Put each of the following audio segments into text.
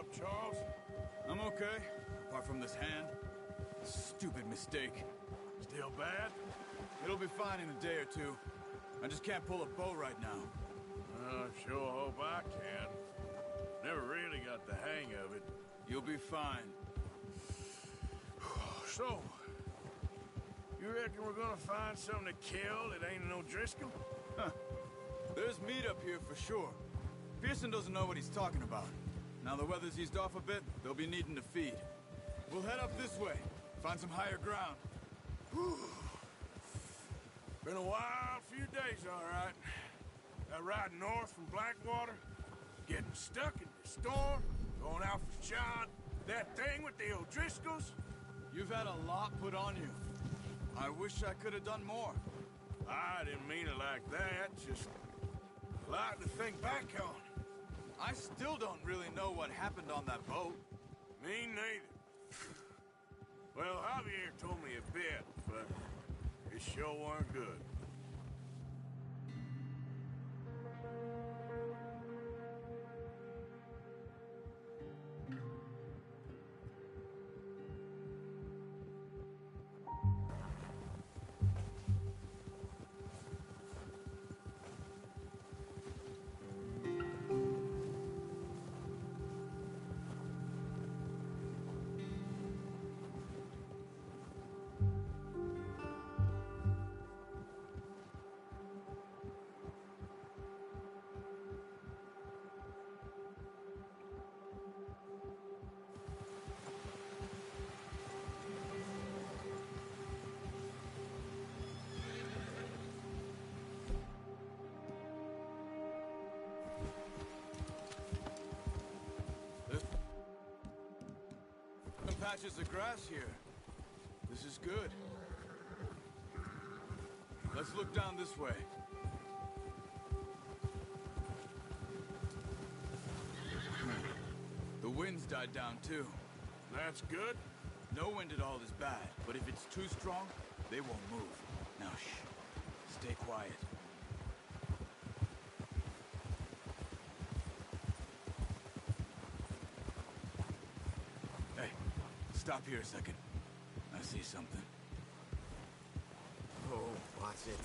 up, Charles? I'm okay, apart from this hand. Stupid mistake. Still bad? It'll be fine in a day or two. I just can't pull a bow right now. I sure hope I can. Never really got the hang of it. You'll be fine. So, you reckon we're gonna find something to kill that ain't no Driscoll? Huh. There's meat up here for sure. Pearson doesn't know what he's talking about. Now the weather's eased off a bit, they'll be needing to feed. We'll head up this way, find some higher ground. Whew. Been a wild few days, all right. That ride north from Blackwater, getting stuck in the storm, going out for John, that thing with the O'Driscolls. You've had a lot put on you. I wish I could have done more. I didn't mean it like that, just a lot to think back on. I still don't really know what happened on that boat. Me neither. Well, Javier told me a bit, but it sure weren't good. Patches of grass here. This is good. Let's look down this way. The wind's died down too. That's good. No wind at all is bad, but if it's too strong, they won't move. Now shh. Stay quiet. Stop here a second. I see something. Oh, watch it.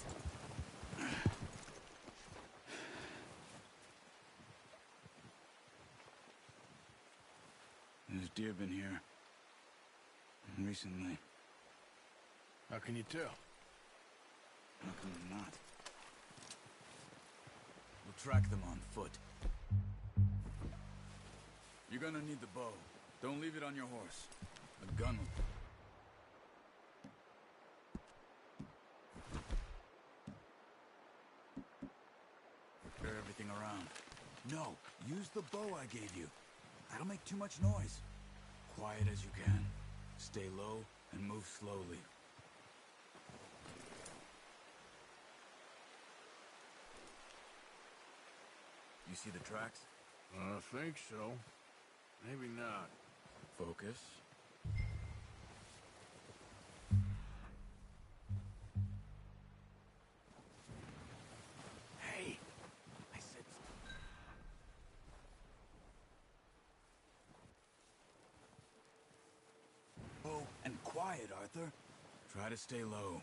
There's deer been here. Recently. How can you tell? How come not? We'll track them on foot. You're gonna need the bow. Don't leave it on your horse. A gun will... clear everything around. No, use the bow I gave you. That'll make too much noise. Quiet as you can. Stay low and move slowly. You see the tracks? I think so. Maybe not. Focus. Hey! I said... Oh, and quiet, Arthur. Try to stay low.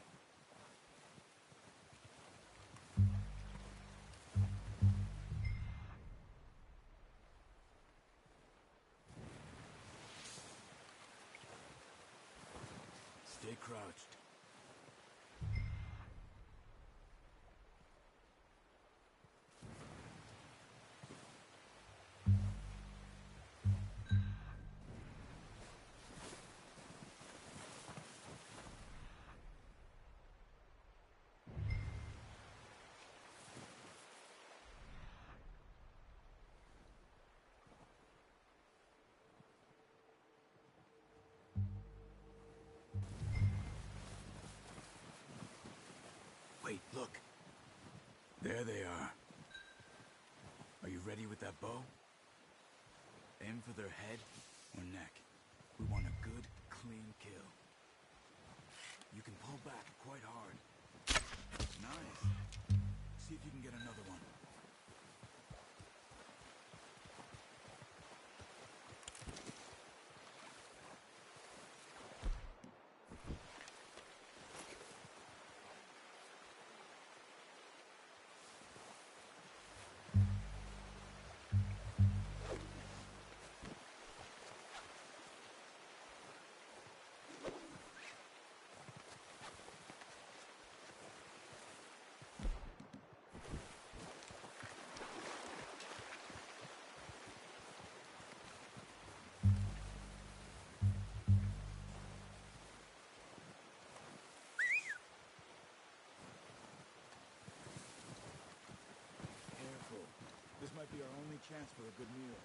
Stay crouched. Wait, look. There they are. Are you ready with that bow? Aim for their head or neck. We want a good, clean kill. You can pull back quite hard. Nice. See if you can get another one. chance for a good meal.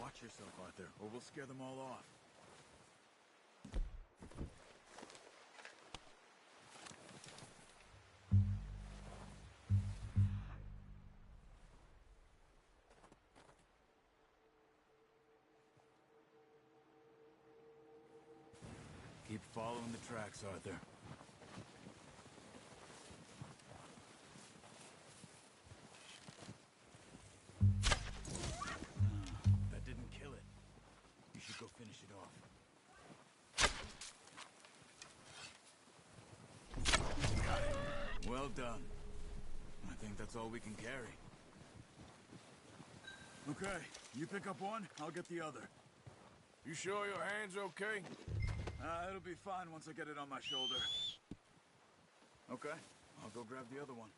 Watch yourself, Arthur, or we'll scare them all off. Keep following the tracks, Arthur. That didn't kill it. You should go finish it off. Got it. Well done. I think that's all we can carry. Okay, you pick up one, I'll get the other. You sure your hand's okay? It'll be fine once I get it on my shoulder. Okay, I'll go grab the other one.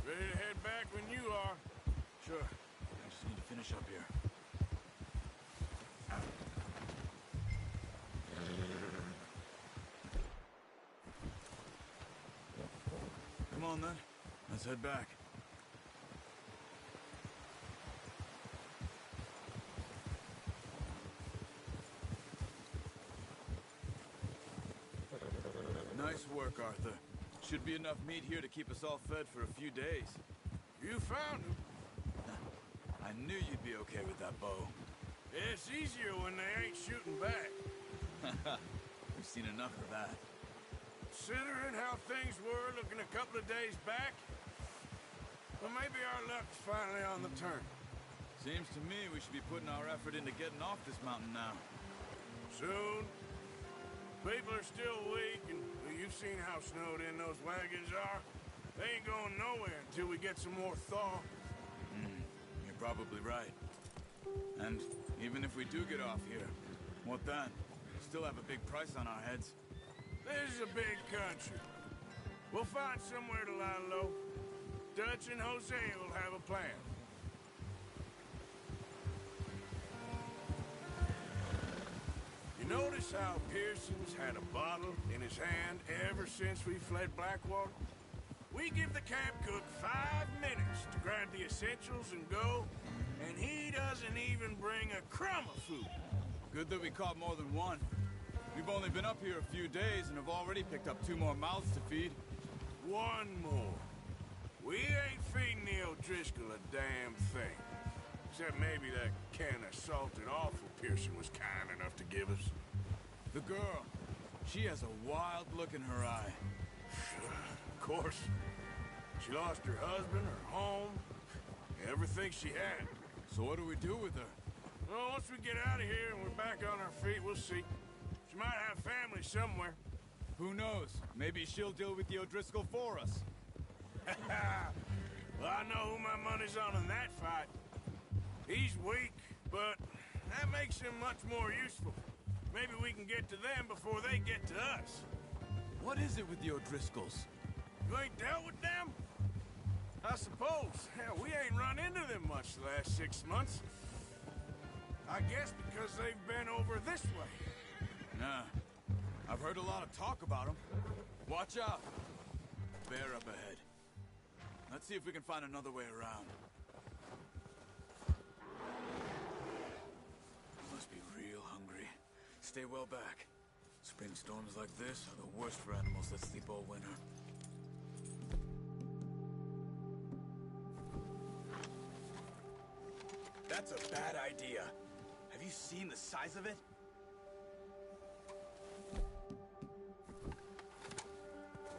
Ready to head back when you are. Sure. I just need to finish up here. Come on, then. Let's head back. Nice work, Arthur. Should be enough meat here to keep us all fed for a few days. You found him. I knew you'd be okay with that bow. It's easier when they ain't shooting back. We've seen enough of that. Considering how things were looking a couple of days back, well, maybe our luck's finally on the turn. Seems to me we should be putting our effort into getting off this mountain now. Soon. People are still weak, and you've seen how snowed in those wagons are. They ain't going nowhere until we get some more thaw. You're probably right. And even if we do get off here, what then? We still have a big price on our heads. This is a big country. We'll find somewhere to lie low. Dutch and Jose will have a plan. You notice how Pearson's had a bottle in his hand ever since we fled Blackwater? We give the camp cook 5 minutes to grab the essentials and go, and he doesn't even bring a crumb of food. Good that we caught more than one. We've only been up here a few days and have already picked up 2 more mouths to feed. 1 more. We ain't feeding the old O'Driscoll a damn thing. Except maybe that can of salted offal Pearson was kind enough to give us. The girl. She has a wild look in her eye. Of course. She lost her husband, her home, everything she had. So what do we do with her? Well, once we get out of here and we're back on our feet, we'll see. She might have family somewhere. Who knows? Maybe she'll deal with the O'Driscoll for us. Well, I know who my money's on in that fight. He's weak, but that makes him much more useful. Maybe we can get to them before they get to us. What is it with the O'Driscolls? You ain't dealt with them? I suppose. Hell, we ain't run into them much the last 6 months. I guess because they've been over this way. Nah. I've heard a lot of talk about them. Watch out. Bear up ahead. Let's see if we can find another way around. Must be real hungry. Stay well back. Spring storms like this are the worst for animals that sleep all winter. That's a bad idea. Have you seen the size of it?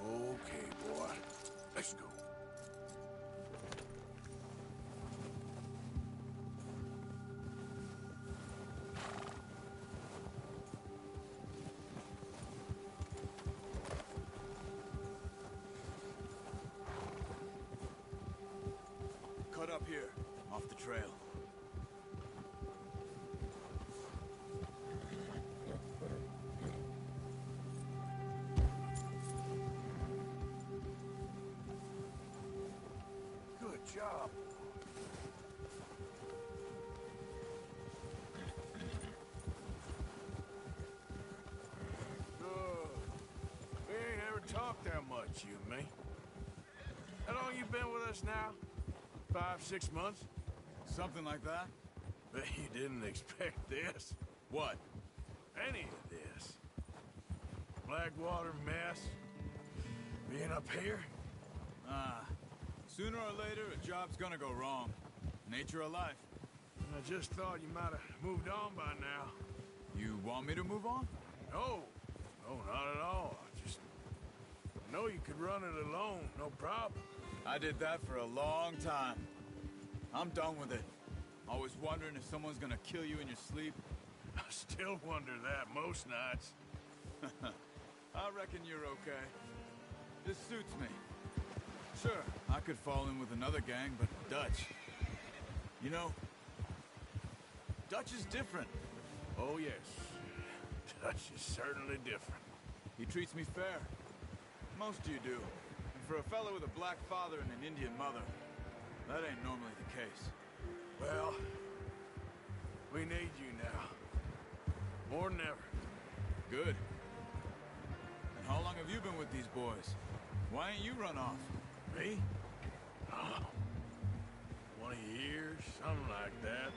Okay, boy. Let's go. Cut up here, off the trail. Good job. We ain't ever talked that much, you and me. How long you been with us now? 5, 6 months? Something like that? Bet you didn't expect this. What? Any of this. Blackwater mess. Being up here? Sooner or later, a job's gonna go wrong. Nature of life. I just thought you might have moved on by now. You want me to move on? No. No, not at all. I know you could run it alone, no problem. I did that for a long time. I'm done with it. Always wondering if someone's gonna kill you in your sleep. I still wonder that most nights. I reckon you're okay. This suits me. Sure, I could fall in with another gang, but Dutch... You know, Dutch is different. Oh, yes. Dutch is certainly different. He treats me fair. Most of you do. And for a fellow with a black father and an Indian mother, that ain't normally the case. Well, we need you now. More than ever. Good. And how long have you been with these boys? Why ain't you run off? Me? Oh, 20 years, something like that.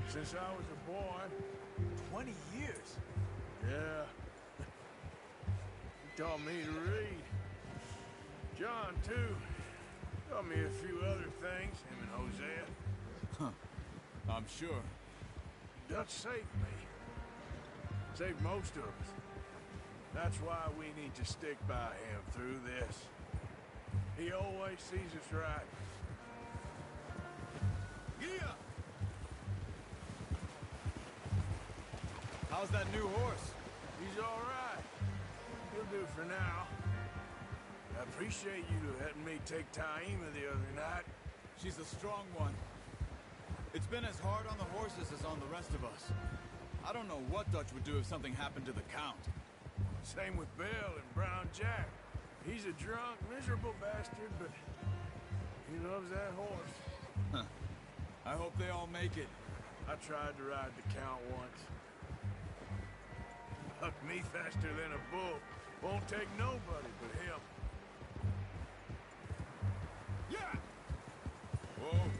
Since I was a boy. 20 years? Yeah. He taught me to read. John, too. Taught me a few other things, him and Hosea. Huh. I'm sure. Dutch saved me. Saved most of us. That's why we need to stick by him through this. He always sees us right. Yeah! How's that new horse? He's all right. He'll do for now. I appreciate you letting me take Taima the other night. She's a strong one. It's been as hard on the horses as on the rest of us. I don't know what Dutch would do if something happened to the Count. Same with Bill and Brown Jack. He's a drunk, miserable bastard, but he loves that horse. Huh. I hope they all make it. I tried to ride the Count once. Hucked me faster than a bull. Won't take nobody but him. Yeah! Whoa.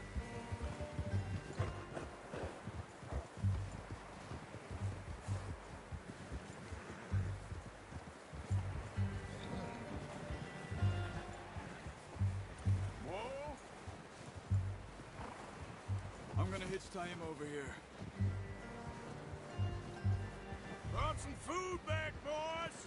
It's time over here. Brought some food back, boys!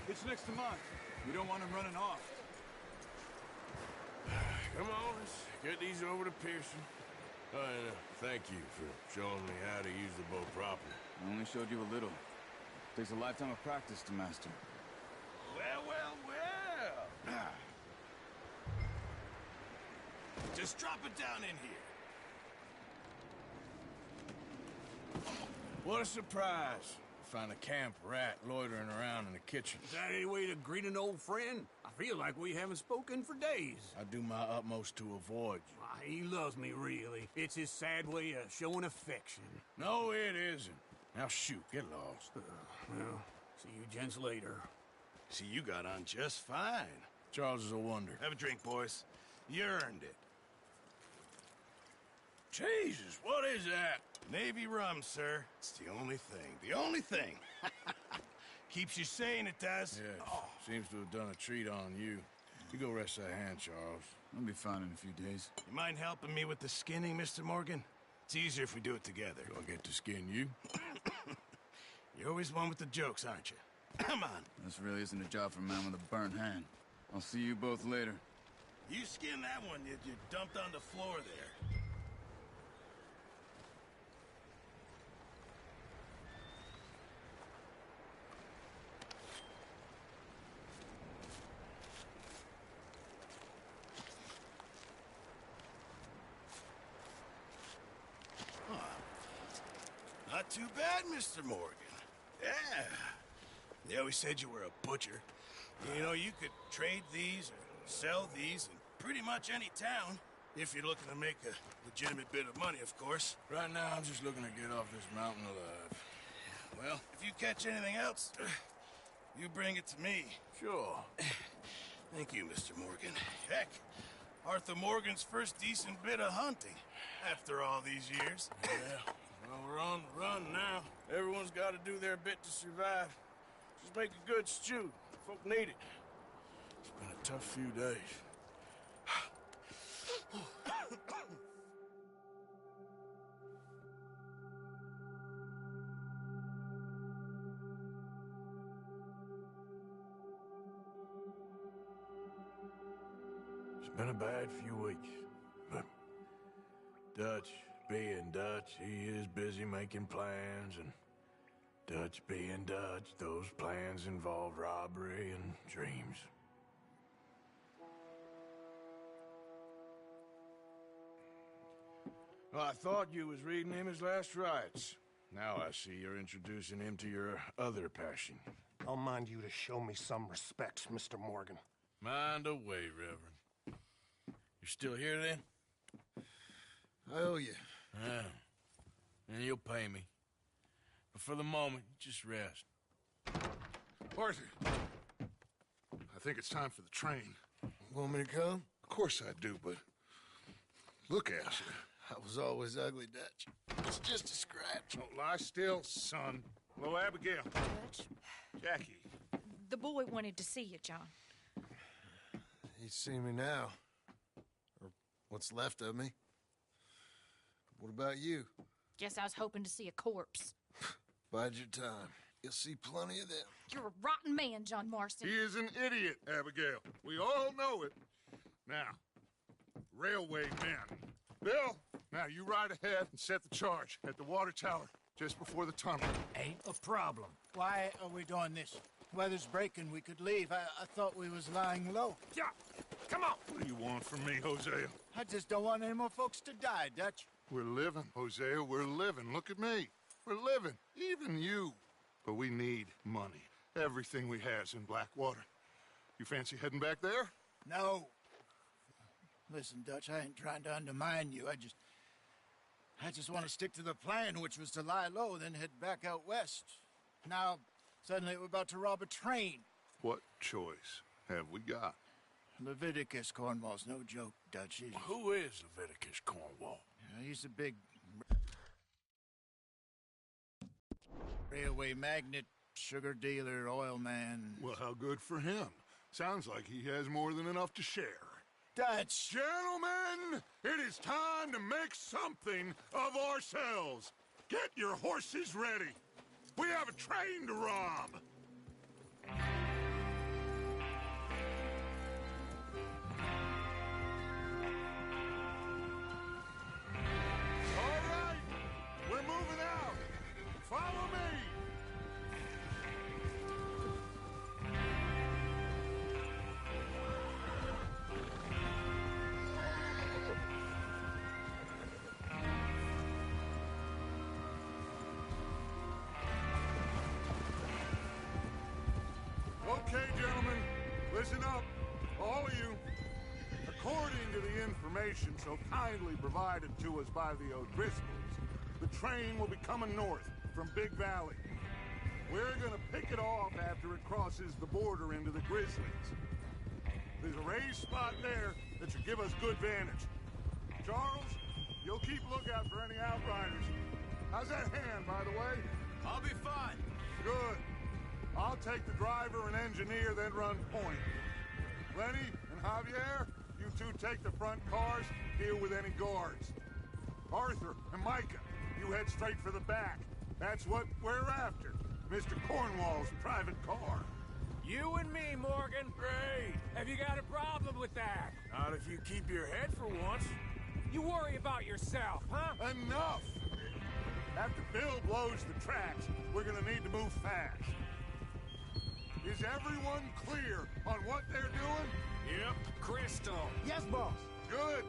It's next to mine. We don't want him running off. Come on, let's get these over to Pearson. Oh, and, thank you for showing me how to use the bow properly. I only showed you a little. Takes a lifetime of practice to master. Well, well, well! Just drop it down in here. What a surprise. Find a camp rat loitering around in the kitchen. Is that any way to greet an old friend? I feel like we haven't spoken for days. I do my utmost to avoid you. Why, he loves me, really. It's his sad way of showing affection. No, it isn't. Now shoot, get lost. Well, see you gents later. See, you got on just fine. Charles is a wonder. Have a drink, boys. You earned it. Jesus, what is that? Navy rum, sir. It's the only thing. The only thing. Keeps you sane, it does. Yes, seems to have done a treat on you. You go rest that hand, Charles. I'll be fine in a few days. You mind helping me with the skinning, Mr. Morgan? It's easier if we do it together. Do I get to skin you? You're always one with the jokes, aren't you? Come on. This really isn't a job for a man with a burnt hand. I'll see you both later. You skin that one you dumped on the floor there. Not too bad, Mr. Morgan. Yeah. They always said you were a butcher. You know, you could trade these or sell these in pretty much any town, if you're looking to make a legitimate bit of money, of course. Right now, I'm just looking to get off this mountain alive. Well, if you catch anything else, you bring it to me. Sure. Thank you, Mr. Morgan. Heck, Arthur Morgan's first decent bit of hunting after all these years. Yeah. Well, we're on the run now. Everyone's got to do their bit to survive. Just make a good stew. Folk need it. It's been a tough few days. It's been a bad few weeks, but Dutch being Dutch, he is busy making plans, and Dutch being Dutch, those plans involve robbery and dreams. Well, I thought you was reading him his last rites. Now I see you're introducing him to your other passion. I'll mind you to show me some respect, Mr. Morgan. Mind away, Reverend. You're still here, then? I owe you. Yeah. And you'll pay me. But for the moment, just rest. Arthur, I think it's time for the train. Want me to come? Of course I do, but look at you. I was always ugly, Dutch. It's just a scratch. Don't lie still, son. Hello, Abigail. Dutch, Jackie. the boy wanted to see you, John. He's seen me now. Or what's left of me. What about you? Guess I was hoping to see a corpse. Bide your time. You'll see plenty of them. You're a rotten man, John Marston. He is an idiot, Abigail. We all know it. Now, railway men. Bill, now you ride ahead and set the charge at the water tower just before the tunnel. Ain't a problem. Why are we doing this? Weather's breaking. We could leave. I thought we was lying low. Yeah, come on. What do you want from me, Hosea? I just don't want any more folks to die, Dutch. We're living, Hosea. We're living. Look at me. We're living. Even you. But we need money. Everything we has in Blackwater. You fancy heading back there? No. Listen, Dutch, I ain't trying to undermine you. I just want to stick to the plan, which was to lie low, then head back out west. Now, suddenly we're about to rob a train. What choice have we got? Leviticus Cornwall's no joke, Dutch. Who is Leviticus Cornwall? He's a big railway magnate, sugar dealer, oil man. Well, how good for him. Sounds like he has more than enough to share. Dutch! Gentlemen, it is time to make something of ourselves. Get your horses ready. We have a train to rob. All right, we're moving out. Follow me. Okay, gentlemen, listen up, all of you. According to the information so kindly provided to us by the O'Driscolls, the train will be coming north from Big Valley. We're gonna pick it off after it crosses the border into the Grizzlies. There's a raised spot there that should give us good vantage. Charles, you'll keep lookout for any outriders. How's that hand, by the way? I'll be fine. Good. I'll take the driver and engineer, then run point. Lenny and Javier, you two take the front cars, deal with any guards. Arthur and Micah, you head straight for the back. That's what we're after. Mr. Cornwall's private car. You and me, Morgan. Great. Have you got a problem with that? Not if you keep your head for once. You worry about yourself, huh? Enough! After Bill blows the tracks, we're gonna need to move fast. Is everyone clear on what they're doing? Yep. Crystal. Yes, boss. Good.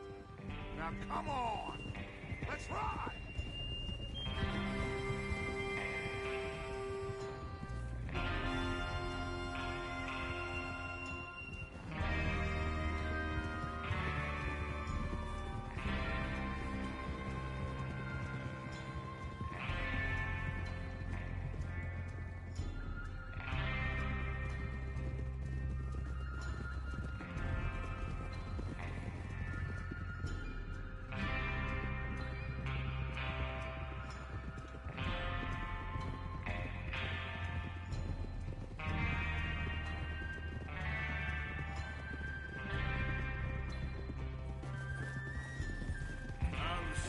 Now come on. Let's ride.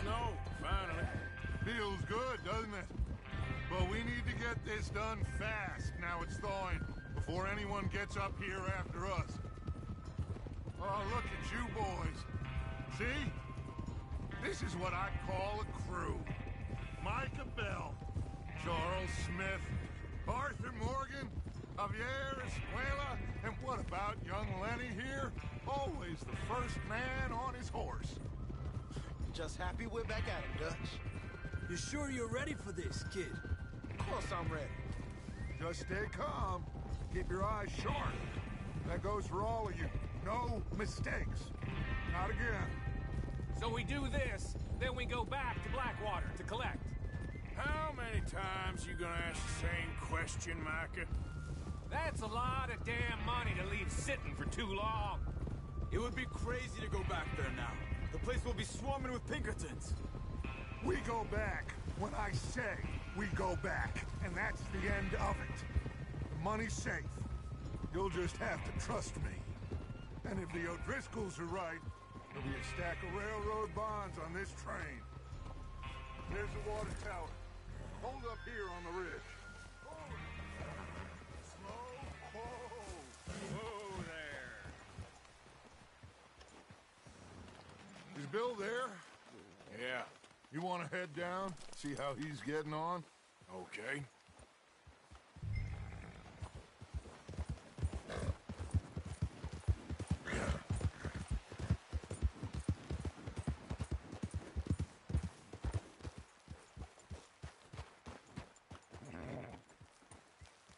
Snow, finally. Feels good, doesn't it? But we need to get this done fast now it's thawing, before anyone gets up here after us. Oh, look at you boys. See? This is what I call a crew. Micah Bell, Charles Smith, Arthur Morgan, Javier Escuela, and what about young Lenny here? Always the first man on his horse. Just happy we're back at it, Dutch. You sure you're ready for this, kid? Of course I'm ready. Just stay calm. Keep your eyes sharp. That goes for all of you. No mistakes. Not again. So we do this, then we go back to Blackwater to collect. How many times you gonna ask the same question, Micah? That's a lot of damn money to leave sitting for too long. It would be crazy to go back there now. The place will be swarming with Pinkertons. We go back when I say we go back, and that's the end of it. The money's safe. You'll just have to trust me. And if the O'Driscolls are right, there'll be a stack of railroad bonds on this train. There's the water tower. Hold up here on the ridge. Slow. Whoa there. Is Bill there? Yeah. You want to head down, see how he's getting on? Okay.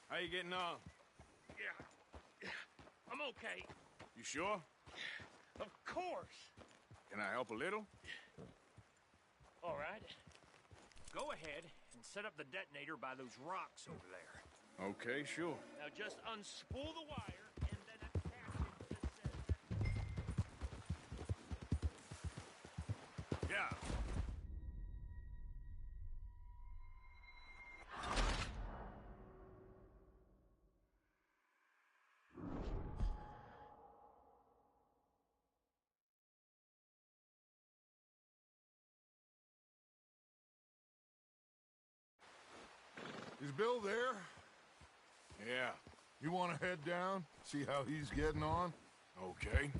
How you getting on? Yeah, I'm okay. You sure? Of course. Can I help a little? All right. Go ahead and set up the detonator by those rocks over there. Okay, sure. Now just unspool the wire and then attach it to the... Yeah. Is Bill there? Yeah. You want to head down? See how he's getting on? Okay.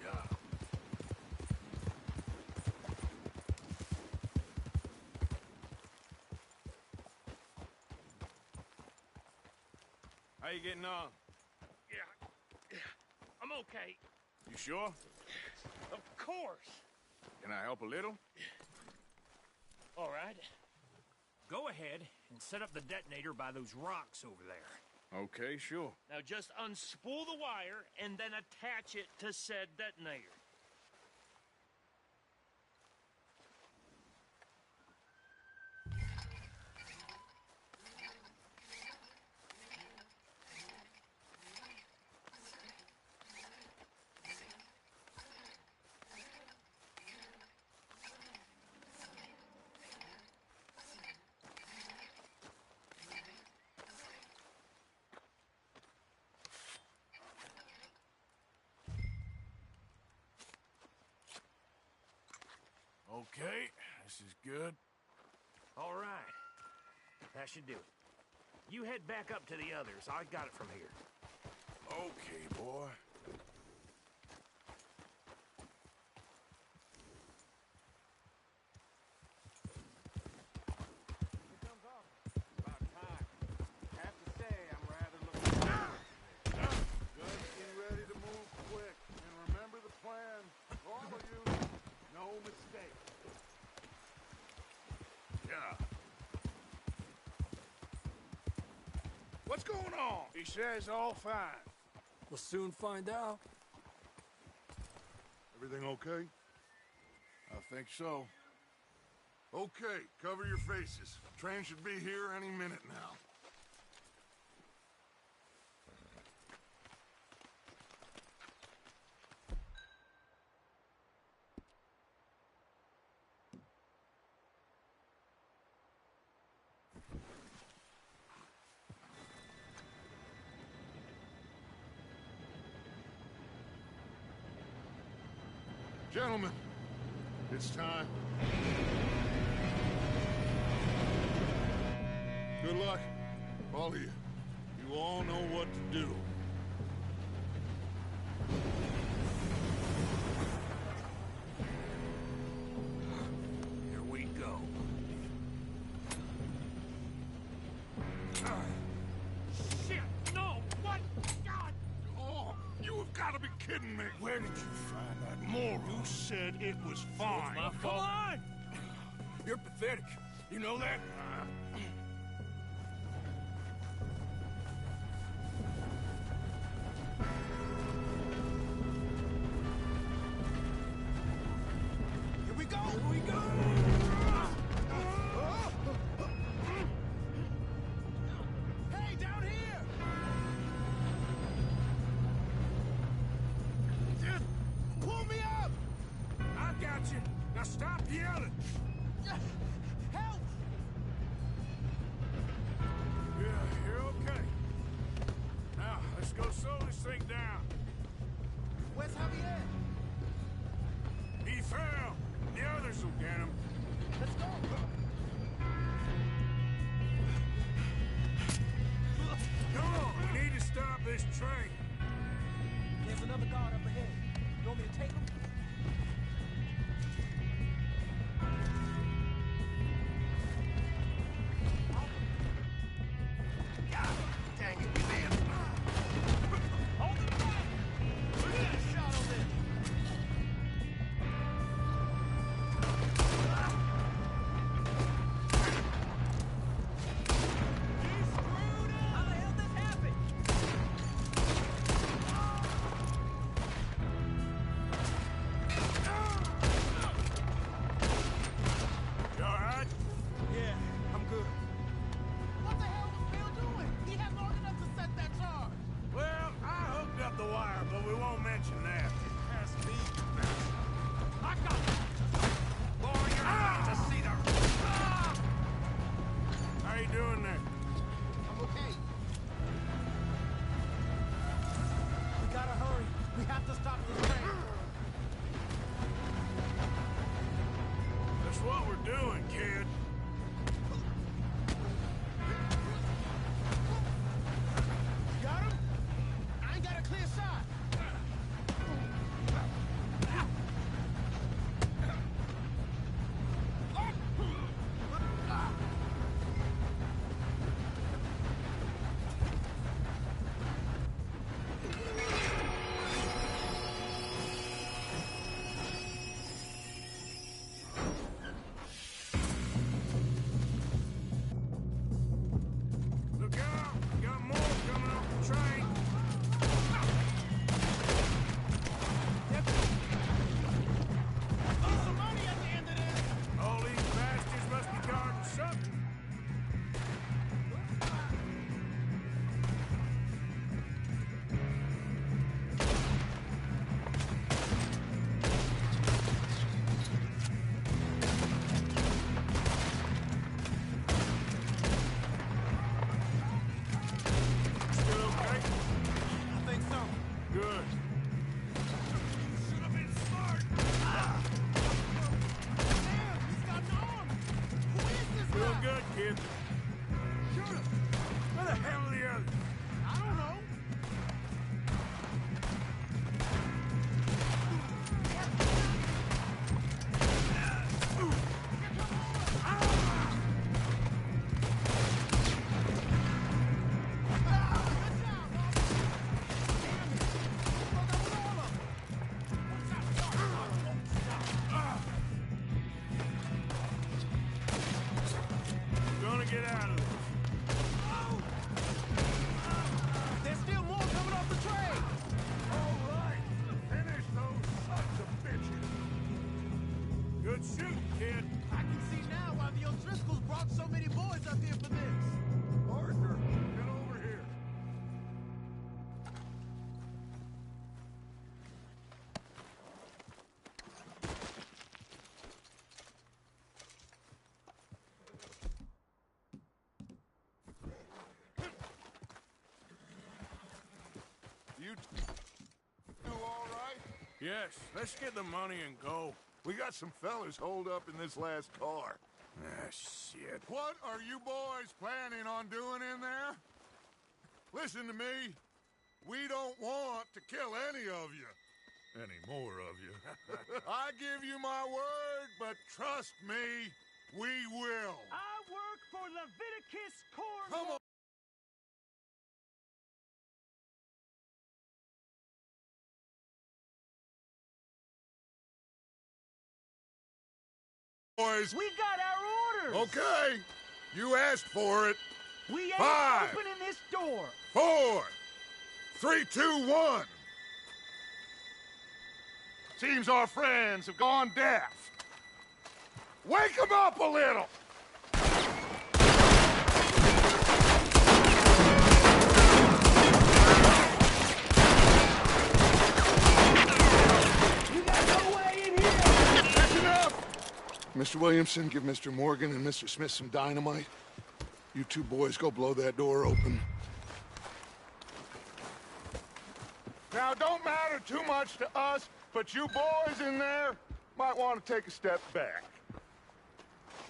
Yeah. How you getting on? Yeah. I'm okay. You sure? Of course. Can I help a little? All right. Go ahead and set up the detonator by those rocks over there. Okay, sure. Now just unspool the wire and then attach it to said detonator. Okay, this is good. All right. That should do it. You head back up to the others. I got it from here. Okay, boy. About time. Have to say, I'm rather looking. Just be ready to move quick. And remember the plan. All of you, no mistake. Yeah. What's going on? He says all fine. We'll soon find out. Everything okay? I think so. Okay, cover your faces. Train should be here any minute now. Gentlemen, it's time. Good luck, all of you. You all know what to do. Here we go. Shit! No! What? God! Oh, you have got to be kidding me. Where did you find that moron? You said it was fine. My fault. Come on! You're pathetic. You know that? Here we go! Here we go! Hey, down here! Just pull me up! I got you. Now stop yelling. Help! Yeah, you're okay. Now, let's go slow this thing down. Where's Javier? He fell. The others will get him. Let's go! Come on, we need to stop this train. There's another guard up ahead. You want me to take him? Dang it, man. Hold it back! Look at that shot on this! How the hell did this happen? kid. Shoot him! Where the hell are the others? I don't know. Gonna get out of this. There's still more coming off the train. All right, finish those sons of bitches. Good shooting, kid. I can see now why the O'Driscolls brought so many boys up here for this. Arthur, get over here. You do all right? Yes, let's get the money and go. We got some fellas holed up in this last car. Ah, shit. What are you boys planning on doing in there? Listen to me. We don't want to kill any of you. Any more of you. I give you my word, but trust me, we will. I work for Leviticus Corn. Come on. Boys. We got our orders. Okay. You asked for it. We ain't 5, opening this door. 4, 3, 2, 1. Seems our friends have gone deaf. Wake them up a little. You got no way in here. That's enough. Mr. Williamson, give Mr. Morgan and Mr. Smith some dynamite. You two boys go blow that door open. Now, don't matter too much to us, but you boys in there might want to take a step back.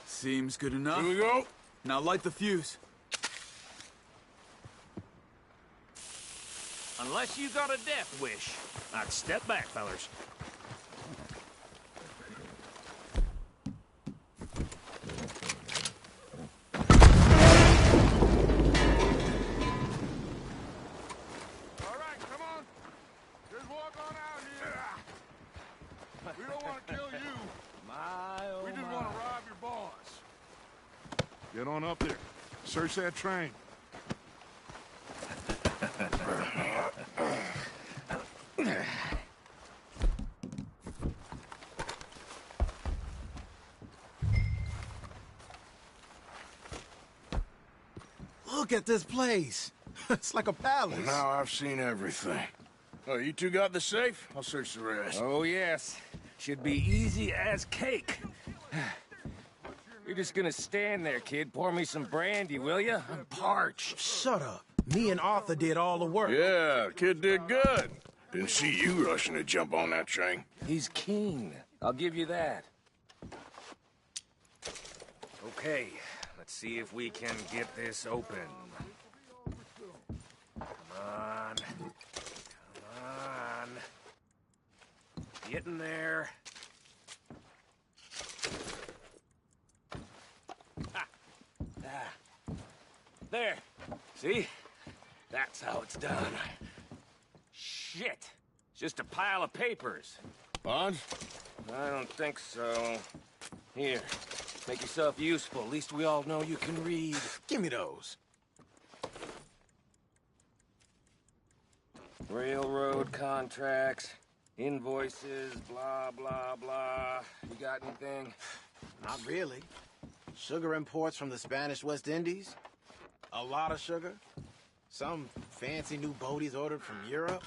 Seems good enough. Here we go. Now light the fuse. Unless you got a death wish, I'd step back, fellers. All right, come on. Just walk on out here. We don't want to kill you. We just want to rob your boss. Get on up there. Search that train. Look at this place. It's like a palace. Now I've seen everything. Oh, you two got the safe? I'll search the rest. Oh, yes. Should be easy as cake. You're just gonna stand there, kid. Pour me some brandy, will you? I'm parched. Shut up. Me and Arthur did all the work. Yeah, kid did good. Didn't see you rushing to jump on that train. He's keen. I'll give you that. Okay, let's see if we can get this open. Come on. Come on. Get in there. Ah. Ah. There. See? That's how it's done. Shit. It's just a pile of papers. Bonds? I don't think so. Here. Make yourself useful. At least we all know you can read. Give me those. Railroad contracts, invoices, blah, blah, blah. You got anything? Not really. Sugar imports from the Spanish West Indies. A lot of sugar. Some fancy new boat he's ordered from Europe.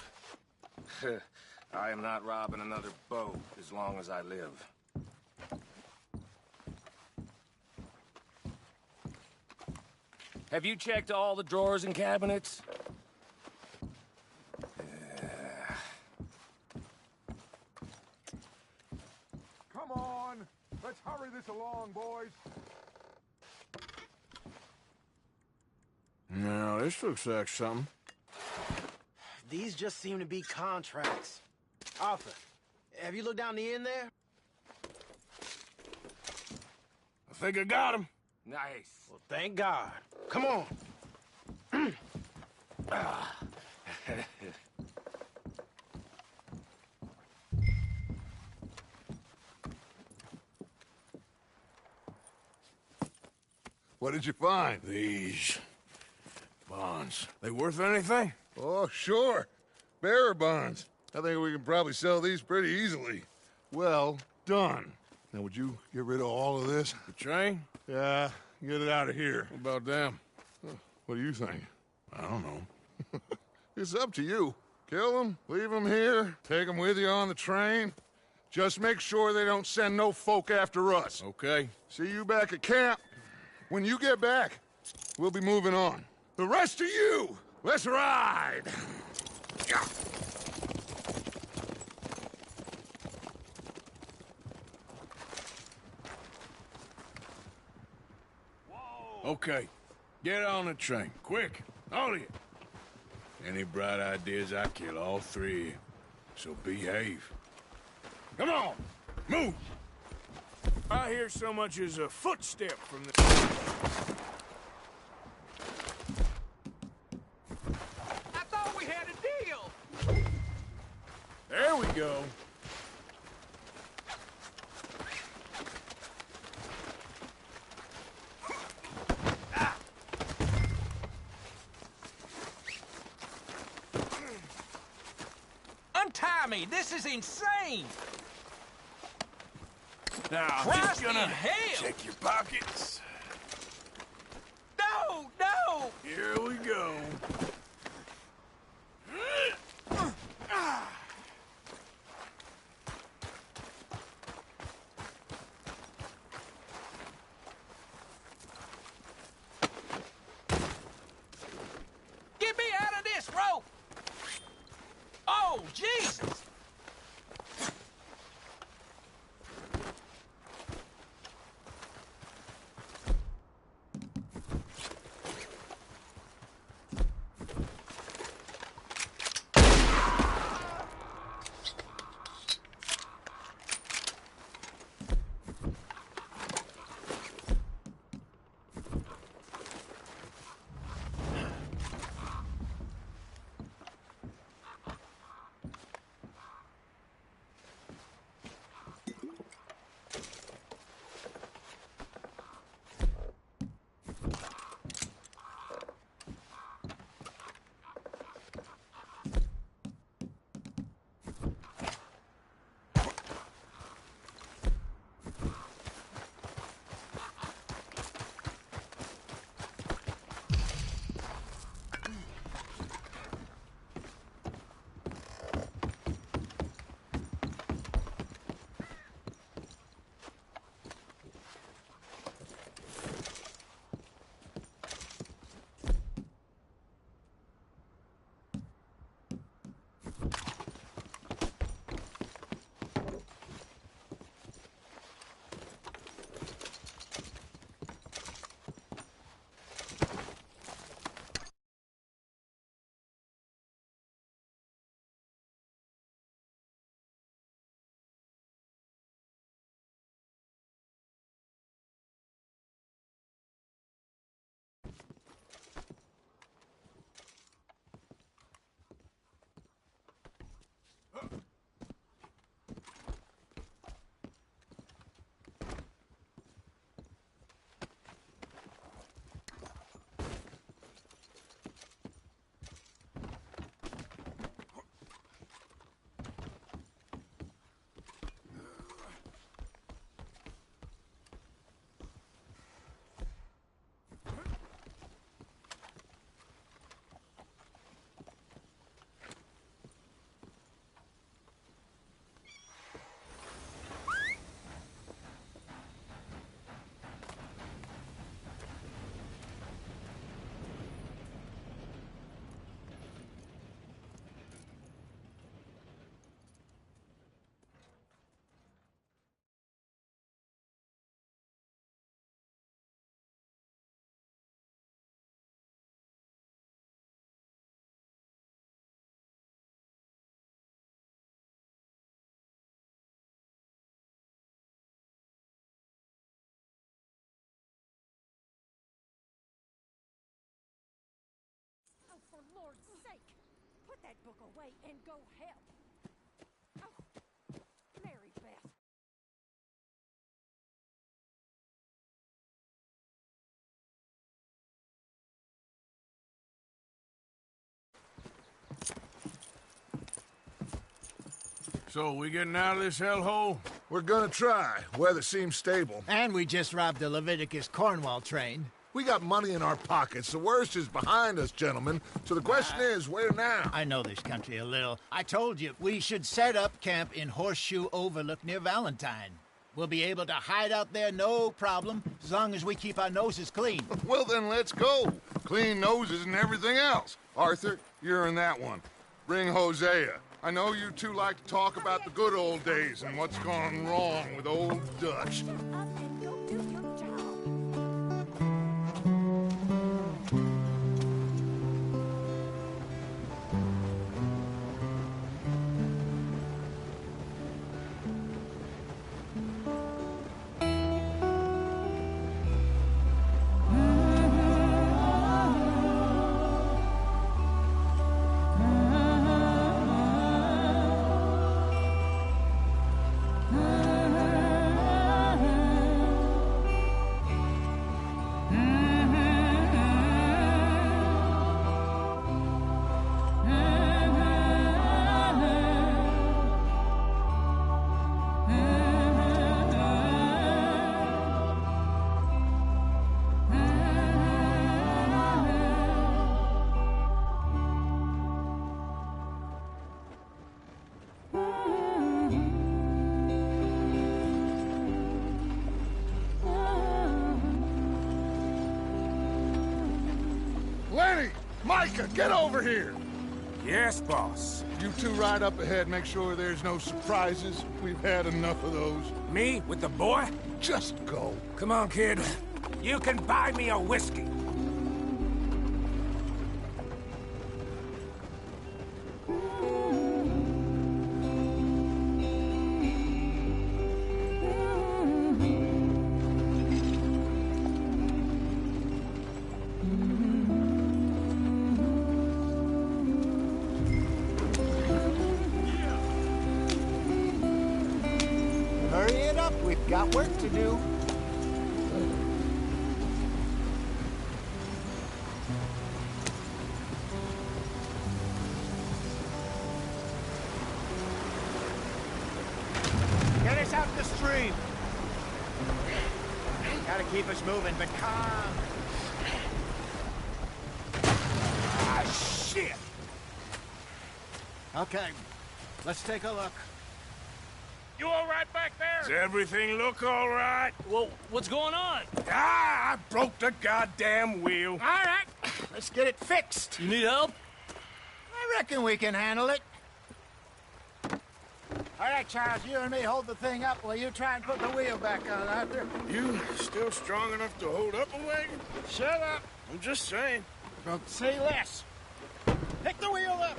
I am not robbing another boat as long as I live. Have you checked all the drawers and cabinets? Come on. Let's hurry this along, boys. this looks like something. These just seem to be contracts. Arthur, have you looked down the end there? I think I got him. Nice. Well, thank God. Come on. What did you find? These bonds. They worth anything? Oh, sure. Bearer bonds. I think we can probably sell these pretty easily. Well done. Now, would you get rid of all of this? The train? Yeah, get it out of here. What about them? What do you think? I don't know. It's up to you. Kill them, leave them here, take them with you on the train. Just make sure they don't send no folk after us. Okay. See you back at camp. When you get back, we'll be moving on. The rest of you, let's ride! Yeah. Okay. Get on the train. Quick. All of you. Any bright ideas, I kill all three of you. So behave. Come on! Move! I hear so much as a footstep from the... I thought we had a deal! There we go. Untie me! This is insane! Now, I'm Christ just gonna in hell! check your pockets. No! No! Here we go. Get me out of this rope! Oh, Jesus! that book away and go help. Oh, Mary Beth. So, we getting out of this hellhole? We're gonna try. Weather seems stable. And we just robbed the Leviticus Cornwall train. We got money in our pockets. The worst is behind us, gentlemen. So the question is, where now? I know this country a little. I told you, we should set up camp in Horseshoe Overlook near Valentine. We'll be able to hide out there, no problem, as long as we keep our noses clean. Well, then let's go. Clean noses and everything else. Arthur, you're in that one. Bring Hosea. I know you two like to talk about the good old days and what's gone wrong with old Dutch. Shut up and go do your job. Lenny! Micah, get over here! Yes, boss. You two ride up ahead, make sure there's no surprises. We've had enough of those. Me with the boy? Just go. Come on, kid. You can buy me a whiskey. Hurry it up, we've got work to do. Get us out the stream. Gotta keep us moving, but calm. Ah, shit! Okay, let's take a look. You all right back Does there? everything look all right? Well, what's going on? Ah, I broke the goddamn wheel. All right, let's get it fixed. You need help? I reckon we can handle it. All right, Charles, you and me hold the thing up while you try and put the wheel back on, Arthur. You still strong enough to hold up a wagon? Shut up. I'm just saying. Don't say less. Pick the wheel up.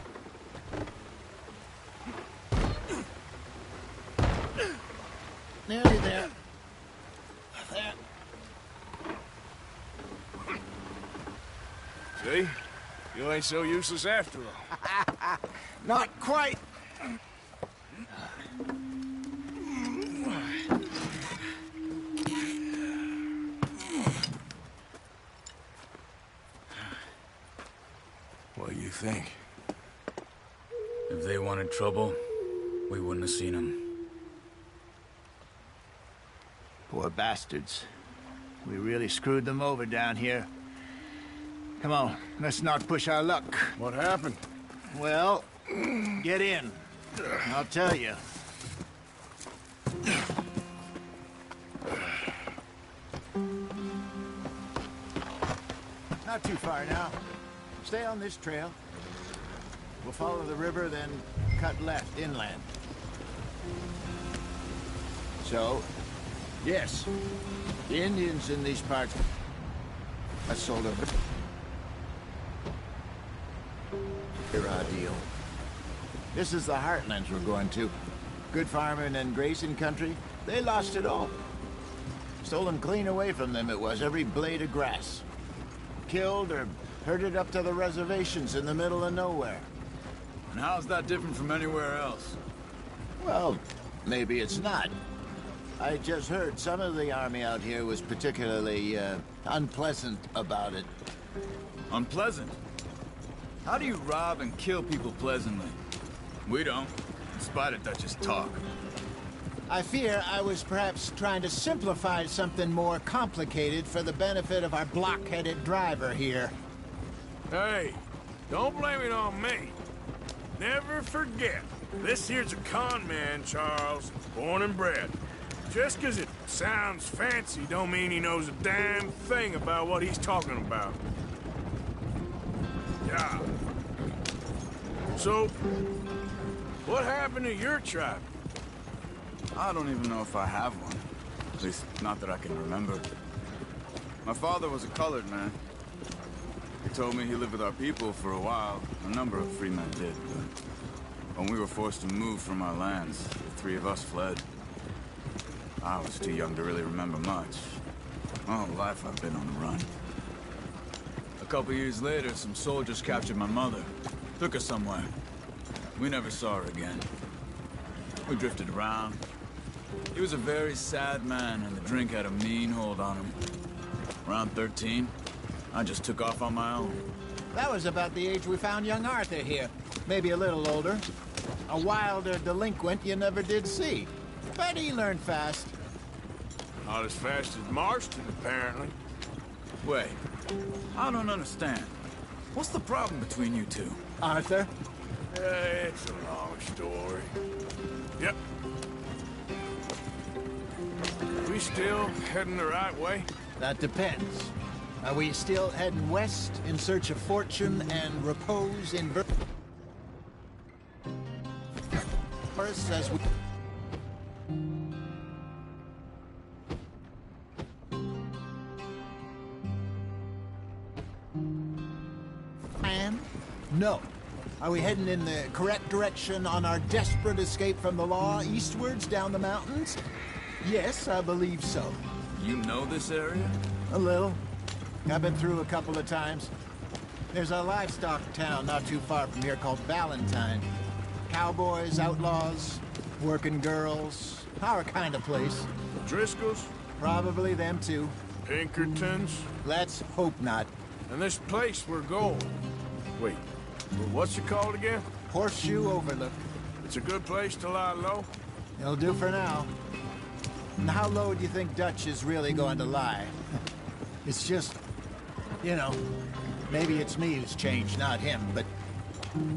Nearly there. There. See? You ain't so useless after all. Not quite. What do you think? If they wanted trouble, we wouldn't have seen them. Poor bastards. We really screwed them over down here. Come on, let's not push our luck. What happened? Well, get in. I'll tell you. Not too far now. Stay on this trail. We'll follow the river, then cut left inland. So, yes, the Indians in these parts. That's sort of our deal. This is the heartlands we're going to. Good farming and grazing country. They lost it all. Stolen clean away from them it was, every blade of grass. Killed or herded up to the reservations in the middle of nowhere. And how's that different from anywhere else? Well, maybe it's not. I just heard some of the army out here was particularly unpleasant about it. Unpleasant? How do you rob and kill people pleasantly? We don't, in spite of Dutch's talk. I fear I was perhaps trying to simplify something more complicated for the benefit of our block-headed driver here. Hey, don't blame it on me. Never forget, this here's a con man, Charles, born and bred. Just 'cause it sounds fancy don't mean he knows a damn thing about what he's talking about. Yeah. So, what happened to your tribe? I don't even know if I have one. At least, not that I can remember. My father was a colored man. He told me he lived with our people for a while. A number of free men did, but when we were forced to move from our lands, the three of us fled. I was too young to really remember much. My whole life I've been on the run. A couple years later, some soldiers captured my mother. Took her somewhere. We never saw her again. We drifted around. He was a very sad man, and the drink had a mean hold on him. Around 13, I just took off on my own. That was about the age we found young Arthur here. Maybe a little older. A wilder delinquent you never did see. But he learned fast. Not as fast as Marston, apparently. Wait, I don't understand. What's the problem between you two? Arthur? It's a long story. Yep. We still heading the right way? That depends. Are we still heading west in search of fortune and repose in forests as we... No. Are we heading in the correct direction on our desperate escape from the law eastwards down the mountains? Yes, I believe so. You know this area? A little. I've been through a couple of times. There's a livestock town not too far from here called Valentine. Cowboys, outlaws, working girls, our kind of place. Driscolls? Probably them too. Pinkertons? Let's hope not. And this place we're going. Wait, what's it called again? Horseshoe Overlook. It's a good place to lie low? It'll do for now. And how low do you think Dutch is really going to lie? It's just, you know, maybe it's me who's changed, not him, but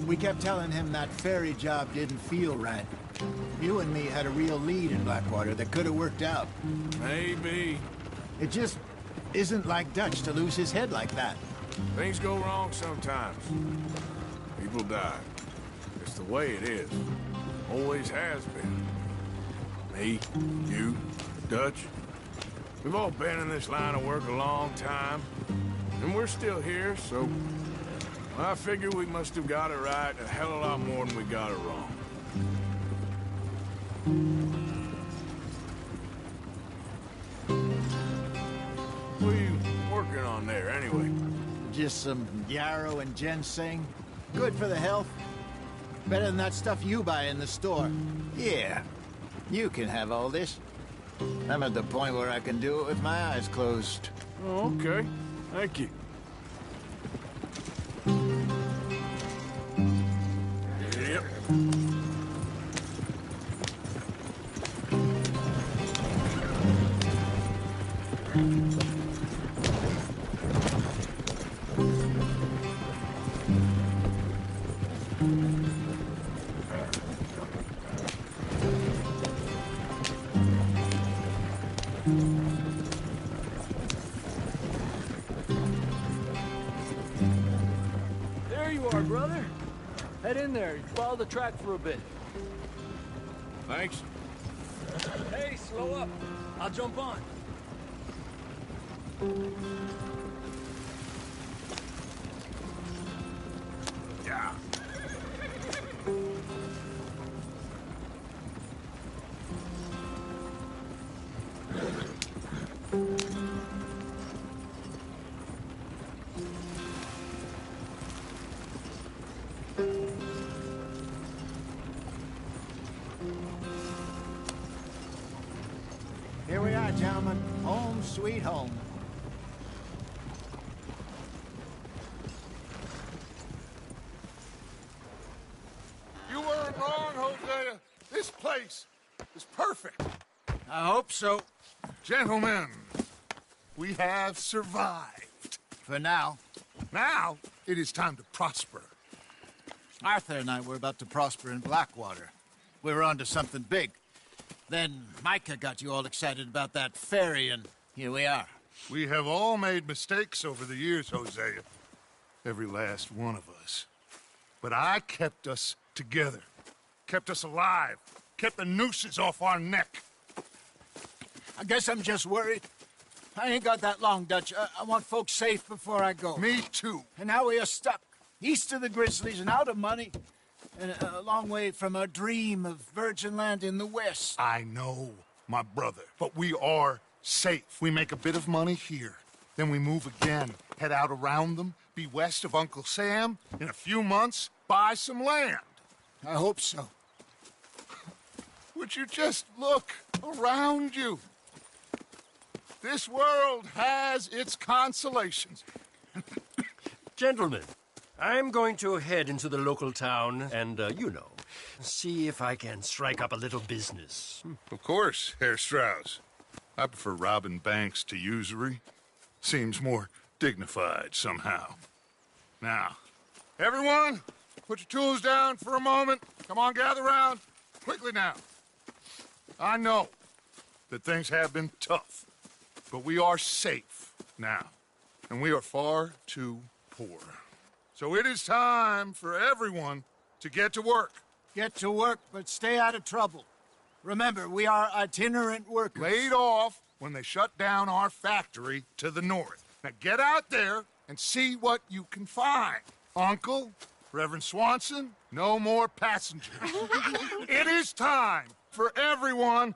we kept telling him that ferry job didn't feel right. You and me had a real lead in Blackwater that could have worked out. Maybe. It just isn't like Dutch to lose his head like that. Things go wrong sometimes. People die. It's the way it is. Always has been. Me, you, Dutch. We've all been in this line of work a long time. And we're still here, so... I figure we must have got it right a hell of a lot more than we got it wrong. What are you working on there, anyway? Just some yarrow and ginseng. Good for the health. Better than that stuff you buy in the store. Yeah, you can have all this. I'm at the point where I can do it with my eyes closed. Oh, okay. Thank you. Yep. There you are, brother. Head in there. Follow the track for a bit. Thanks. Hey, slow up. I'll jump on. Yeah. sweet home. You weren't wrong, Hosea. This place is perfect. I hope so. Gentlemen, we have survived. For now. Now, it is time to prosper. Arthur and I were about to prosper in Blackwater. We were onto something big. Then Micah got you all excited about that ferry, and here we are. We have all made mistakes over the years, Hosea. Every last one of us. But I kept us together. Kept us alive. Kept the nooses off our neck. I guess I'm just worried. I ain't got that long, Dutch. I want folks safe before I go. Me too. And now we are stuck. East of the Grizzlies and out of money. And a long way from our dream of virgin land in the west. I know, my brother. But we are safe. We make a bit of money here. Then we move again. Head out around them. Be west of Uncle Sam. In a few months, buy some land. I hope so. Would you just look around you? This world has its consolations. Gentlemen, I'm going to head into the local town and, see if I can strike up a little business. Of course, Herr Strauss. I prefer robbing banks to usury. Seems more dignified somehow. Now, everyone, put your tools down for a moment. Come on, gather round. Quickly now. I know that things have been tough, but we are safe now, and we are far too poor. So it is time for everyone to get to work. Get to work, but stay out of trouble. Remember, we are itinerant workers. Laid off when they shut down our factory to the north. Now get out there and see what you can find. Uncle, Reverend Swanson, no more passengers. It is time for everyone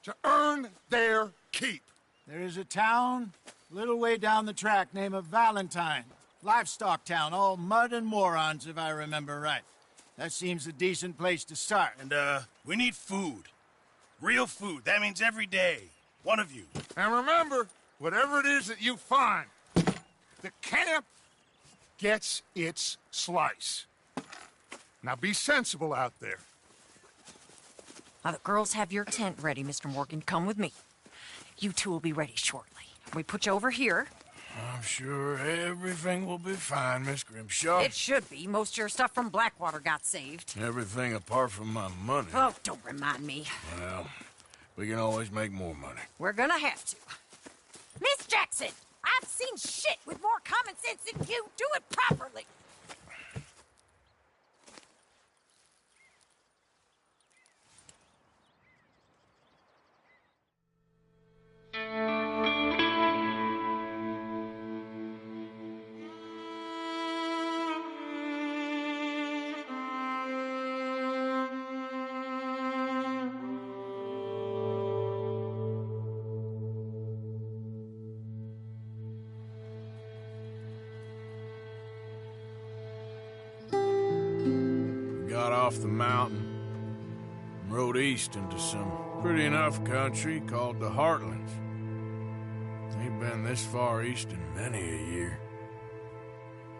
to earn their keep. There is a town a little way down the track named Valentine. Livestock town, all mud and morons, if I remember right. That seems a decent place to start. And, we need food. Real food. That means every day. One of you. And remember, whatever it is that you find, the camp gets its slice. Now be sensible out there. Now, the girls have your tent ready, Mr. Morgan. Come with me. You two will be ready shortly. We put you over here. I'm sure everything will be fine, Miss Grimshaw. It should be. Most of your stuff from Blackwater got saved. Everything apart from my money. Oh, don't remind me. Well, we can always make more money. We're gonna have to. Miss Jackson, I've seen shit with more common sense than you. Do it properly. Got off the mountain and rode east into some pretty enough country called the Heartlands. Ain't been this far east in many a year.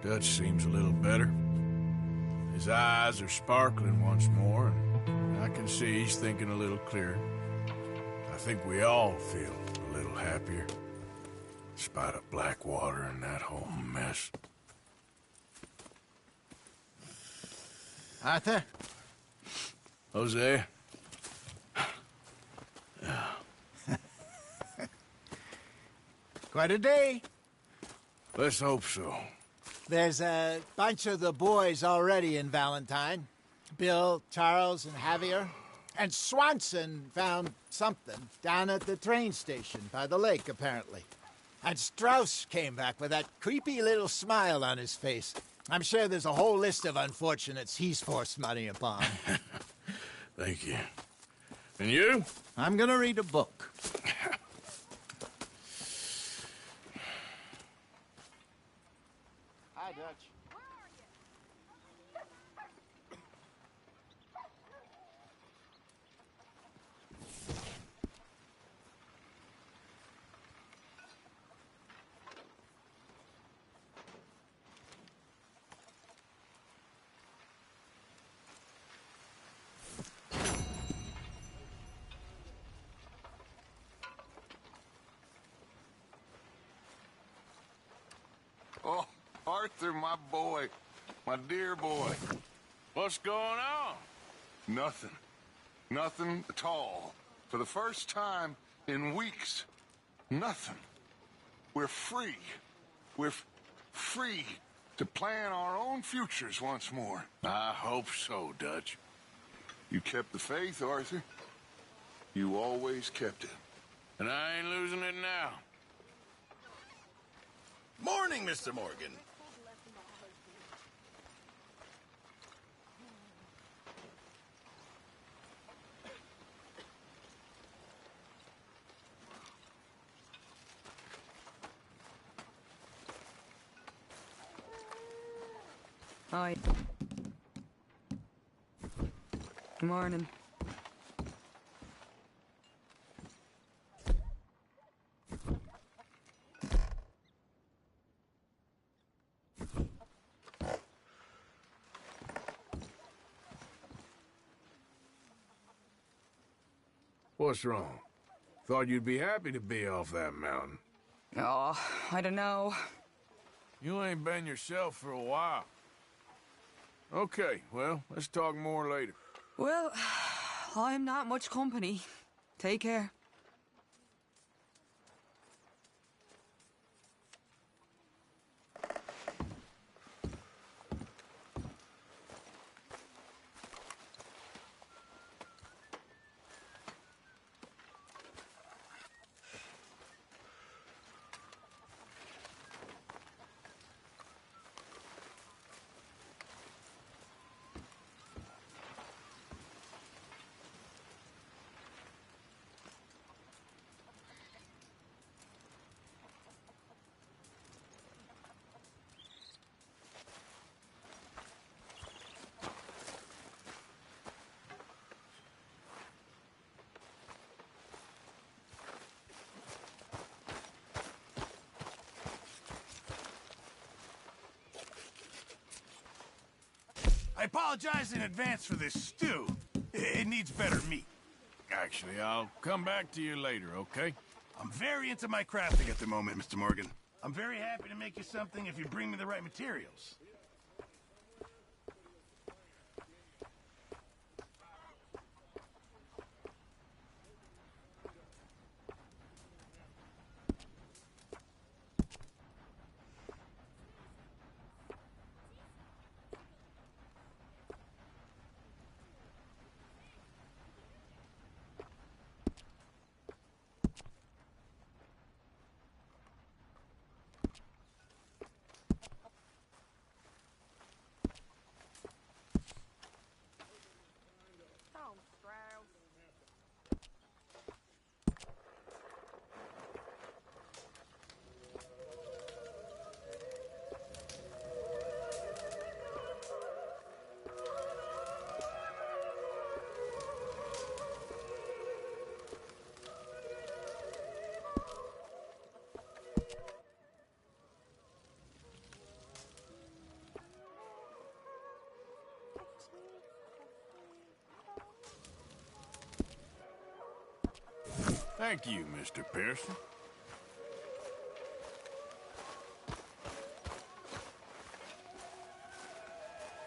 Dutch seems a little better. His eyes are sparkling once more, and I can see he's thinking a little clearer. I think we all feel a little happier, in spite of Blackwater and that whole mess. Arthur? Jose? Quite a day. Let's hope so. There's a bunch of the boys already in Valentine. Bill, Charles, and Javier. And Swanson found something down at the train station by the lake, apparently. And Strauss came back with that creepy little smile on his face. I'm sure there's a whole list of unfortunates he's forced money upon. Thank you. And you? I'm gonna read a book. Hi, Dutch. Arthur, my boy. My dear boy. What's going on? Nothing. Nothing at all. For the first time in weeks. Nothing. We're free. We're free to plan our own futures once more. I hope so, Dutch. You kept the faith, Arthur. You always kept it. And I ain't losing it now. Morning, Mr. Morgan. Hi. Good morning. What's wrong? Thought you'd be happy to be off that mountain. Oh, I don't know. You ain't been yourself for a while. Okay, well, let's talk more later. Well, I'm not much company. Take care. I apologize in advance for this stew. It needs better meat. Actually, I'll come back to you later, okay? I'm very into my crafting at the moment, Mr. Morgan. I'm very happy to make you something if you bring me the right materials. Thank you, Mr. Pearson.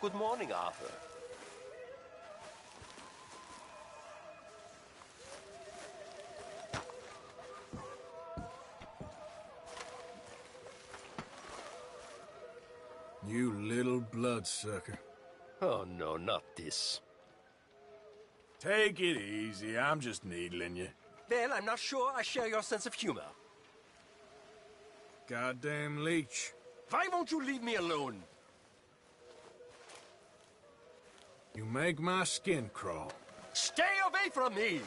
Good morning, Arthur. You little bloodsucker. Oh, no, not this. Take it easy. I'm just needling you. Well, I'm not sure I share your sense of humor. Goddamn leech. Why won't you leave me alone? You make my skin crawl. Stay away from me!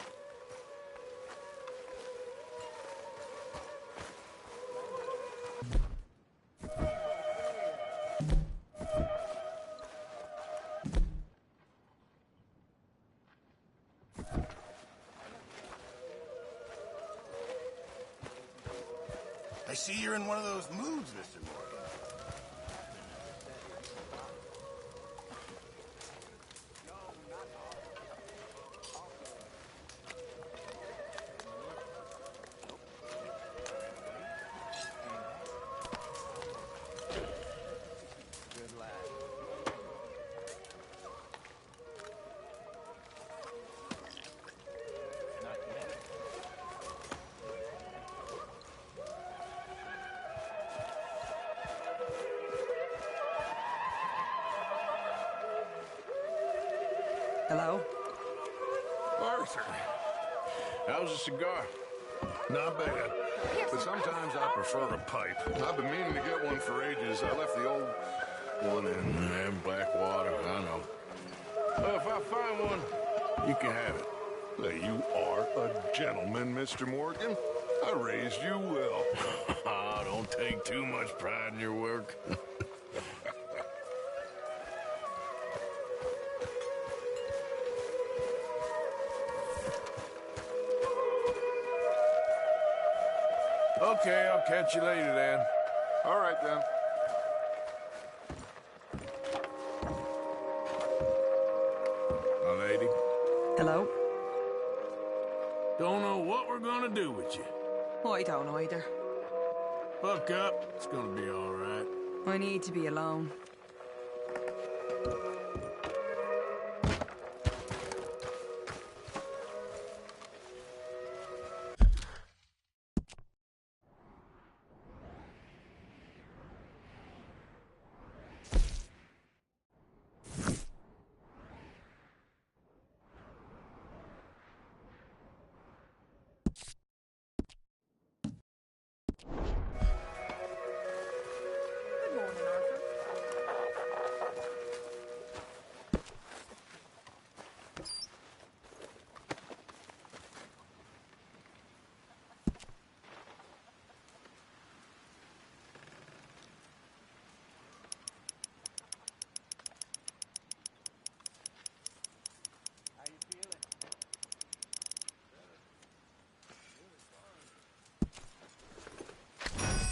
I see you're in one of those moods, Mr. Morgan. Hello? Arthur, how's a cigar? Not bad. But sometimes I prefer a pipe. I've been meaning to get one for ages. I left the old one in Blackwater. I know. If I find one, you can have it. Hey, you are a gentleman, Mr. Morgan. I raised you well. Don't take too much pride in your work. Okay, I'll catch you later then. All right, then. My lady. Hello? Don't know what we're gonna do with you. Oh, I don't either. Buck up. It's gonna be all right. I need to be alone.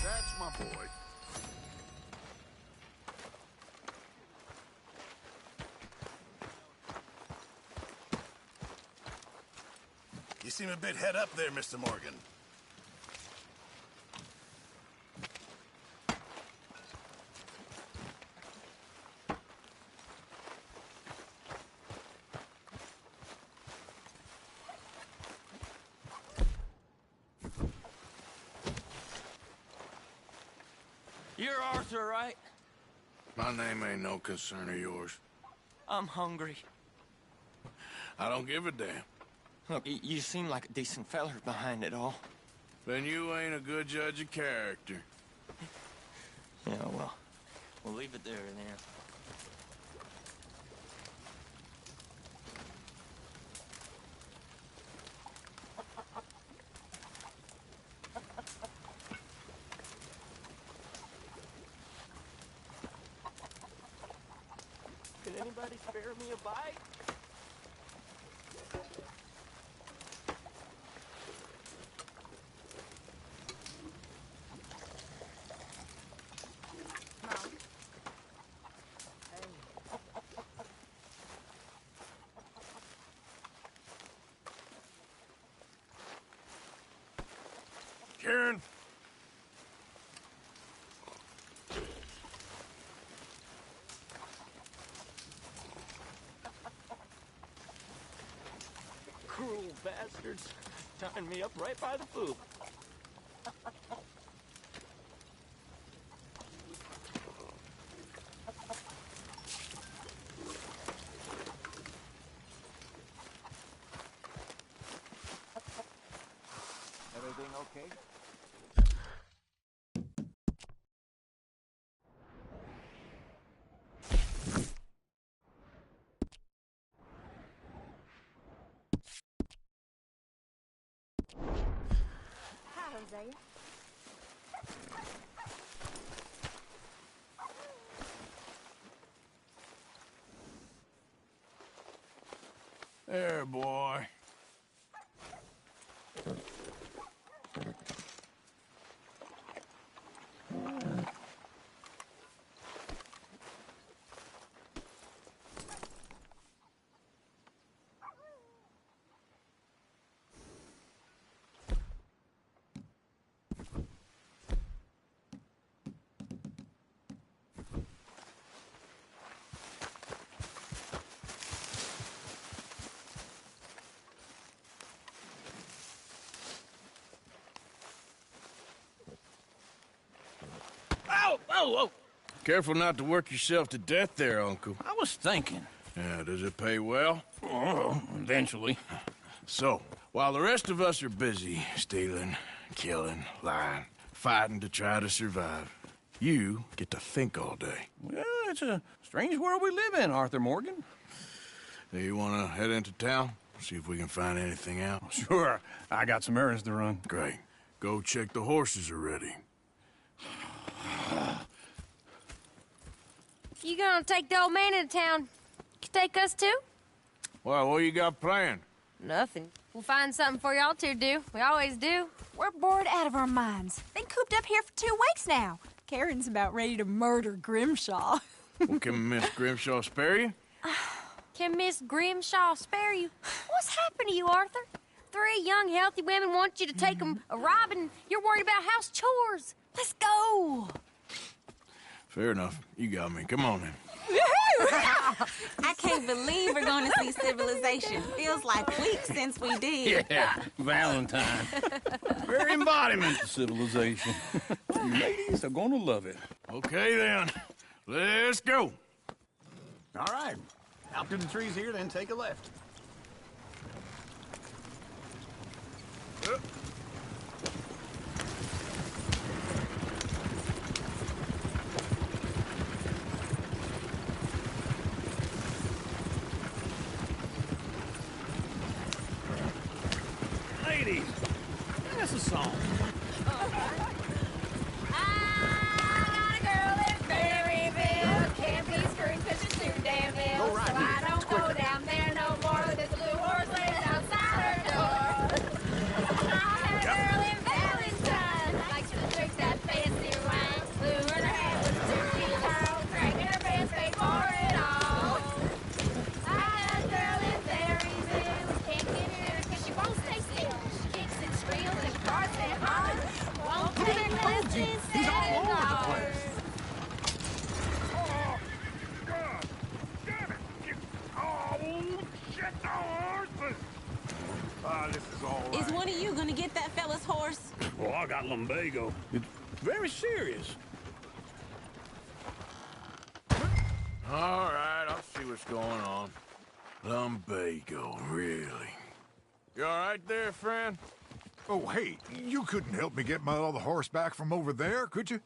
That's my boy. You seem a bit head up there, Mr. Morgan. You're Arthur, right? My name ain't no concern of yours. I'm hungry. I don't give a damn. Look, you seem like a decent feller behind it all. Then you ain't a good judge of character. Yeah, well, we'll leave it there then. Can anybody spare me a bite? Karen. Cruel bastards. Tying me up right by the food. Everything okay? Hi, Hosea. There, boy. Ow! Whoa, whoa! Careful not to work yourself to death there, Uncle. I was thinking. Yeah, does it pay well? Oh, Oh, eventually. So, while the rest of us are busy stealing, killing, lying, fighting to try to survive, you get to think all day. Well, it's a strange world we live in, Arthur Morgan. Do you want to head into town? See if we can find anything out? Sure. I got some errands to run. Great. Go check the horses are ready. You gonna take the old man into town? You take us too? Well, what you got planned? Nothing. We'll find something for y'all to do. We always do. We're bored out of our minds. Been cooped up here for 2 weeks now. Karen's about ready to murder Grimshaw. Well, can Miss Grimshaw spare you? Can Miss Grimshaw spare you? What's happened to you, Arthur? 3 young, healthy women want you to take them a robbing. You're worried about house chores. Let's go. Fair enough. You got me. Come on, then. I can't believe we're going to see civilization. Feels like weeks since we did. Yeah, Valentine. Very embodiment of civilization. You ladies are going to love it. Okay, then. Let's go. All right. Out to the trees here, then take a left. Ladies, sing us a song. Is one of you gonna get that fella's horse? Well, I got lumbago. It's very serious. All right, I'll see what's going on. Lumbago, really? You all right there, friend? Oh, hey, you couldn't help me get my other horse back from over there, could you?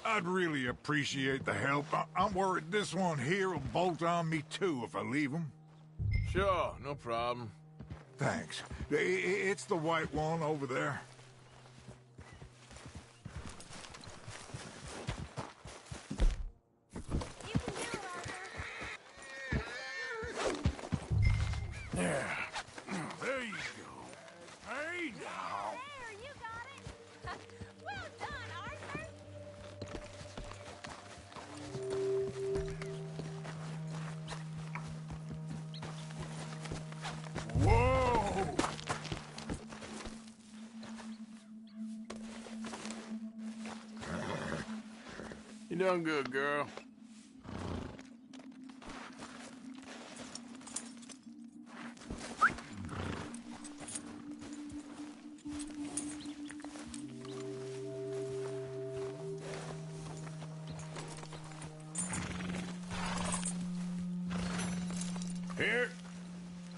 I'd really appreciate the help. I'm worried this one here will bolt on me too if I leave him. Sure, no problem. Thanks. It's the white one over there. There. There you go. Hey, now. There, you got it. Well done, Arthur. Whoa! You done good, girl.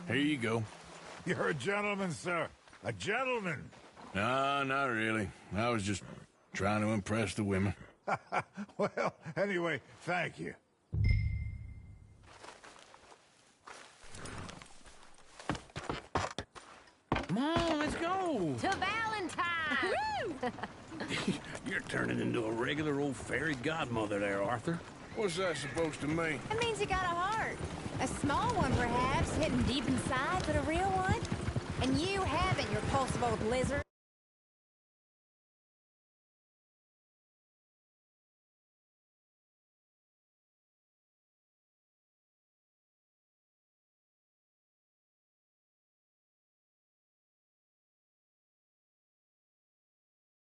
Here you go. You're a gentleman, sir. A gentleman. No, not really. I was just trying to impress the women. Well, anyway, thank you. Come on, let's go. To Valentine. You're turning into a regular old fairy godmother there, Arthur. What's that supposed to mean? It means you got a heart. A small one, perhaps, hidden deep inside, but a real one. And you haven't, you repulsive old lizard.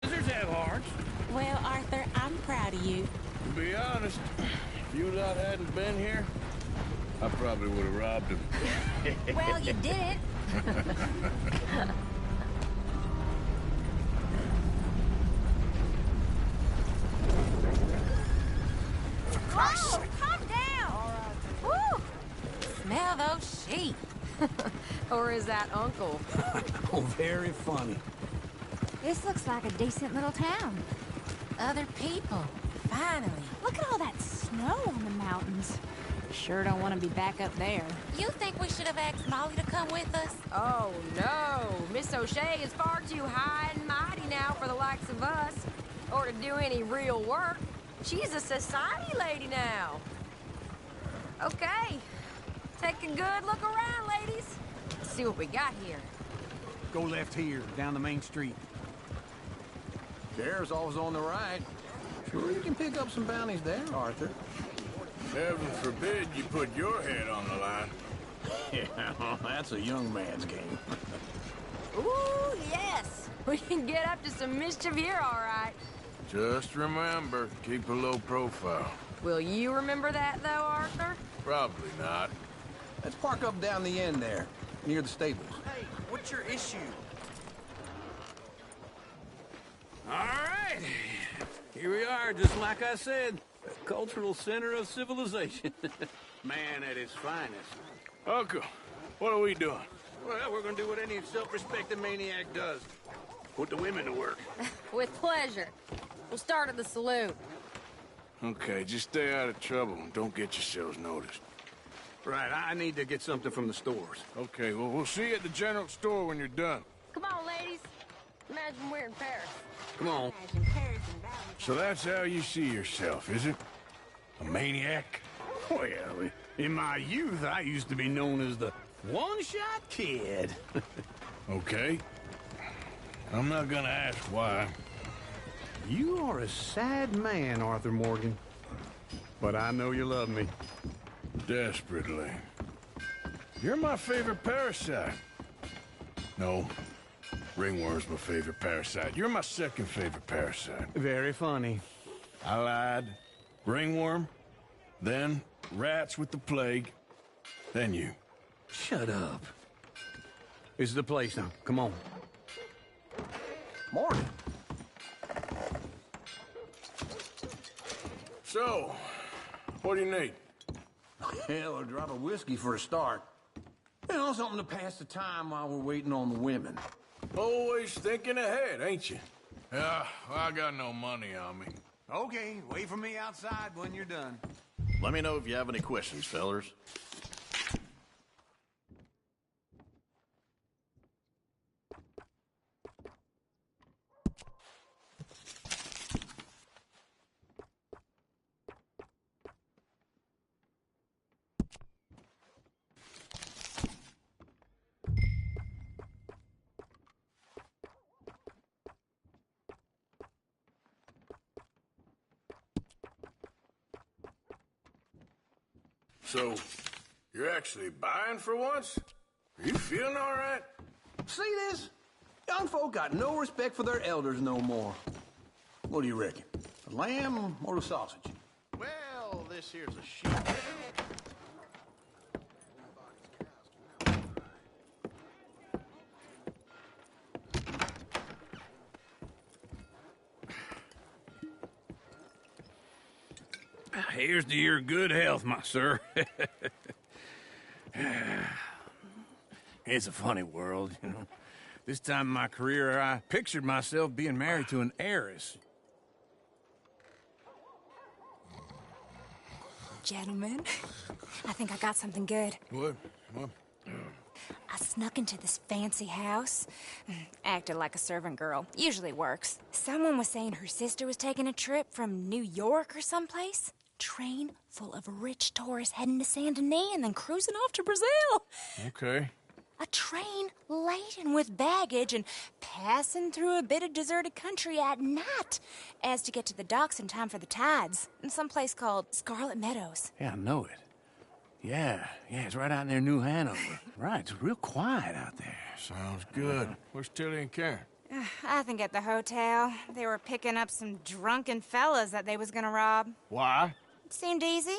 Lizards have hearts. Well, Arthur, I'm proud of you. To be honest, if you lot hadn't been here, I probably would have robbed him. Well, you didn't. Whoa, calm Or is that Uncle? Oh, very funny. This looks like a decent little town. Other people. Finally. Look at all that snow on the mountains. Sure don't want to be back up there. You think we should have asked Molly to come with us? Oh, no. Miss O'Shea is far too high and mighty now for the likes of us. Or to do any real work. She's a society lady now. Okay. Take a good look around, ladies. Let's see what we got here. Go left here, down the main street. Sheriff's always on the right. Sure you can pick up some bounties there, Arthur. Heaven forbid you put your head on the line. Yeah, well, that's a young man's game. Ooh, yes. We can get up to some mischief here, all right. Just remember, keep a low profile. Will you remember that, though, Arthur? Probably not. Let's park up down the end there, near the stables. Hey, what's your issue? All right. Here we are, just like I said. A cultural center of civilization. Man at his finest. Uncle, what are we doing? Well, we're gonna do what any self-respecting maniac does. Put the women to work. With pleasure. We'll start at the saloon. Okay, just stay out of trouble and don't get yourselves noticed. Right, I need to get something from the stores. Okay, well, we'll see you at the general store when you're done. Come on, ladies. Imagine we're in Paris. Come on. So that's how you see yourself, is it? A maniac? Well, in my youth, I used to be known as the one-shot kid. Okay. I'm not gonna ask why. You are a sad man, Arthur Morgan. But I know you love me. Desperately. You're my favorite parasite. No. Ringworm's my favorite parasite. You're my second favorite parasite. Very funny. I lied. Ringworm. Then rats with the plague. Then you. Shut up. This is the place now. Come on. Morning. So, what do you need? Hell, a drop of whiskey for a start. You know, something to pass the time while we're waiting on the women. Always thinking ahead, ain't you? Yeah, I got no money on me. Okay, wait for me outside when you're done. Let me know if you have any questions, fellers. So, you're actually buying for once? Are you feeling all right? See this? Young folk got no respect for their elders no more. What do you reckon? The lamb or the sausage? Well, this here's a sheep. Here's to your good health, my sir. It's a funny world, you know. This time in my career, I pictured myself being married to an heiress. Gentlemen, I think I got something good. What? What? I snuck into this fancy house. Acted like a servant girl. Usually works. Someone was saying her sister was taking a trip from New York or someplace. Train full of rich tourists heading to Saint Denis and then cruising off to Brazil. Okay. A train laden with baggage and passing through a bit of deserted country at night as to get to the docks in time for the tides in some place called Scarlet Meadows. Yeah, I know it. Yeah, it's right out near New Hanover. Right, it's real quiet out there. Sounds good. Where's Tilly and Karen? I think at the hotel. They were picking up some drunken fellas that they was gonna rob. Why? It seemed easy.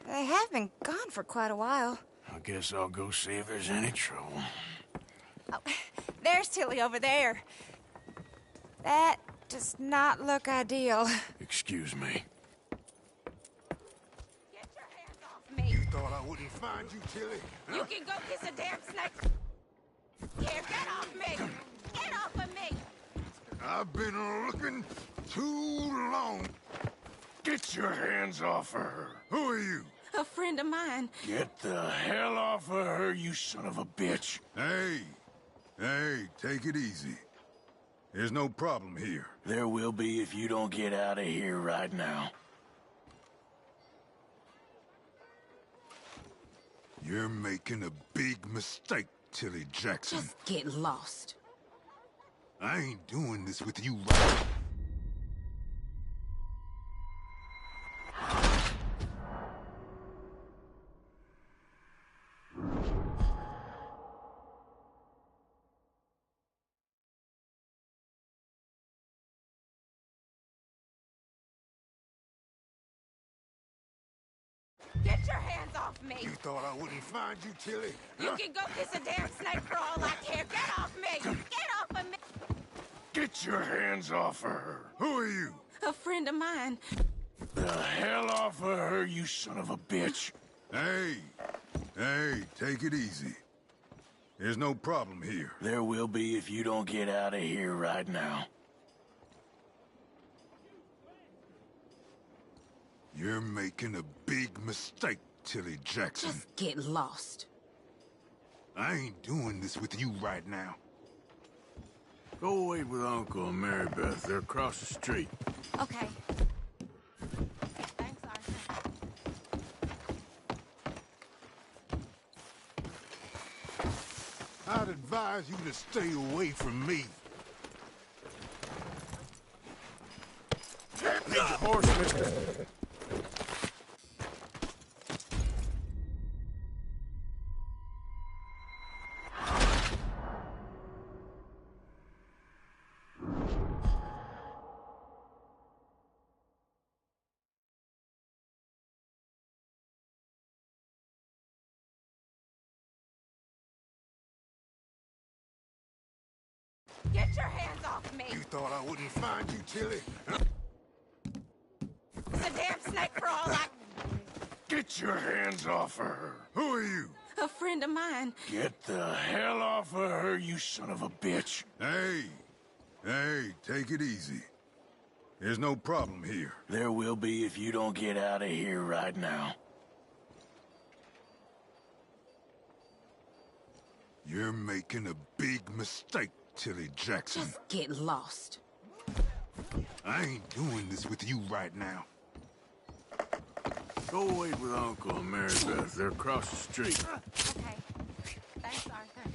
They have been gone for quite a while. I guess I'll go see if there's any trouble. Oh, there's Tilly over there. That does not look ideal. Excuse me. Get your hands off me. thought I wouldn't find you, Tilly? You can go kiss a damn snake. Here, get off me! Get off of me! I've been looking too long. Get your hands off of her. Who are you? A friend of mine. Get the hell off of her, you son of a bitch. Hey, take it easy. There's no problem here. There will be if you don't get out of here right now. You're making a big mistake, Tilly Jackson. Just get lost. I ain't doing this with you right. Get your hands off me! You thought I wouldn't find you, Tilly? You can go kiss a damn snake for all I care. Get off me! Get off of me! Get your hands off of her. Who are you? A friend of mine. The hell off of her, you son of a bitch. Hey, take it easy. There's no problem here. There will be if you don't get out of here right now. You're making a big mistake, Tilly Jackson. Just get lost. I ain't doing this with you right now. Go away with Uncle and Mary Beth. They're across the street. Okay. Thanks, Arthur. I'd advise you to stay away from me. Need your horse, mister. Get your hands off me! You thought I wouldn't find you, Tilly? It's a damn snake for all I... Get your hands off of her. Who are you? A friend of mine. Get the hell off of her, you son of a bitch. Hey, take it easy. There's no problem here. There will be if you don't get out of here right now. You're making a big mistake, Tilly Jackson. Just get lost. I ain't doing this with you right now. Go away with Uncle and Mary Beth. They're across the street. Okay. Thanks, Arthur.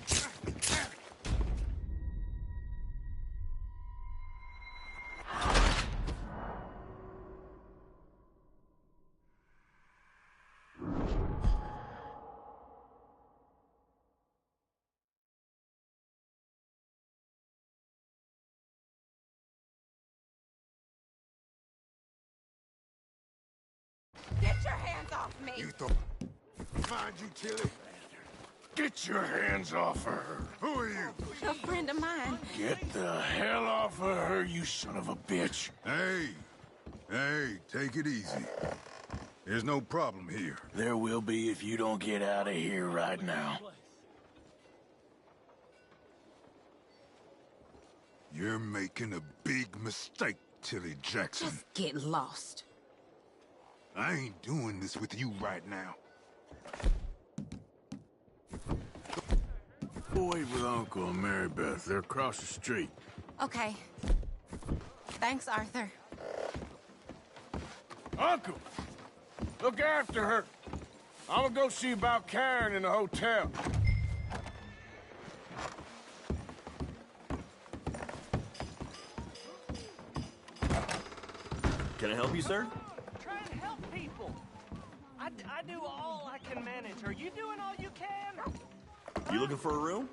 Get your hands off me! You thought find you, Tilly? Get your hands off of her. Who are you? A friend of mine. Get the hell off of her, you son of a bitch. Hey, take it easy. There's no problem here. There will be if you don't get out of here right now. You're making a big mistake, Tilly Jackson. Just get lost. I ain't doing this with you right now. Go away with Uncle and Mary Beth. They're across the street. Okay. Thanks, Arthur. Uncle! Look after her. I'm gonna go see about Karen in the hotel. Can I help you, sir? Trying to help people. I do all I can manage. Are you doing all you can? You looking for a room?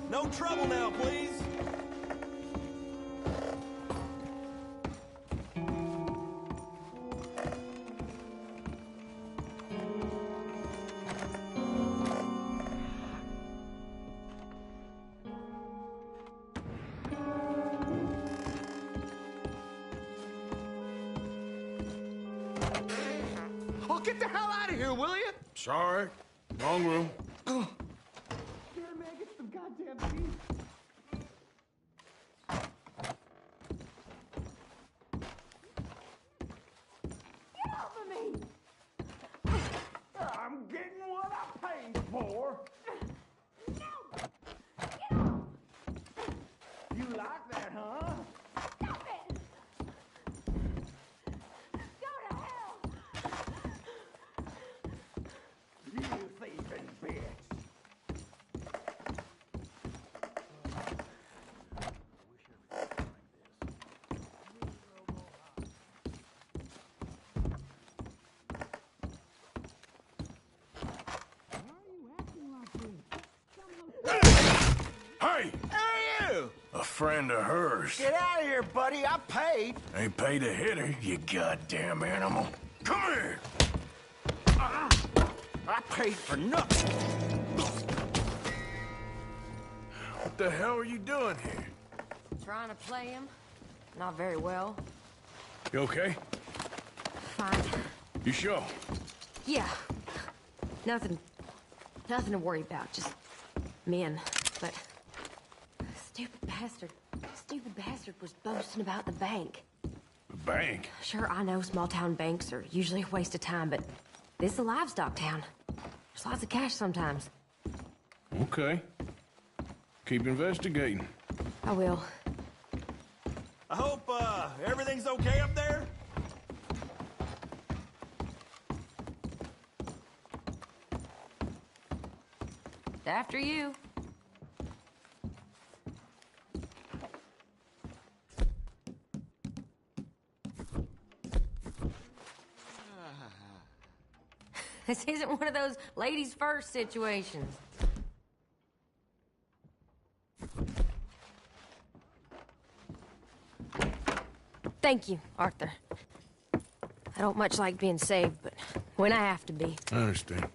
No trouble now, please. Oh, get the hell out of here, will you? Sorry. Wrong room. Oh. Get her, man. Get some goddamn peace. I'm getting what I paid for. You like that, huh? Stop it! Go to hell! You thieving bitch. Hey! Hey, you! A friend of hers. Get out of here, buddy. I paid. Ain't paid to hit her, you goddamn animal. Come here! I paid for nothing. What the hell are you doing here? Trying to play him? Not very well. You okay? Fine. You sure? Yeah. Nothing to worry about. Just men. But stupid bastard was boasting about the bank. The bank? Sure, I know small town banks are usually a waste of time, but this is a livestock town. There's lots of cash sometimes. Okay. Keep investigating. I will. I hope, everything's okay up there? After you. This isn't one of those ladies first situations. Thank you, Arthur. I don't much like being saved, but when I have to be. I understand.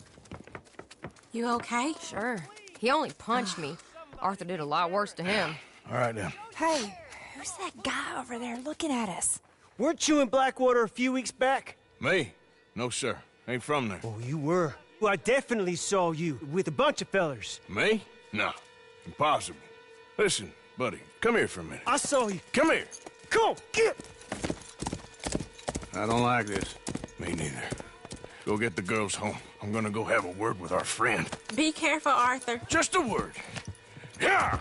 You okay? Sure. He only punched me. Arthur did a lot worse to him. All right, then. Hey, who's that guy over there looking at us? Weren't you in Blackwater a few weeks back? Me? No, sir. Ain't from there. Oh, you were. Well, I definitely saw you with a bunch of fellers. Me? No. Impossible. Listen, buddy, come here for a minute. I saw you. Come here. Come on, get! I don't like this. Me neither. Go get the girls home. I'm gonna go have a word with our friend. Be careful, Arthur. Just a word. Yeah!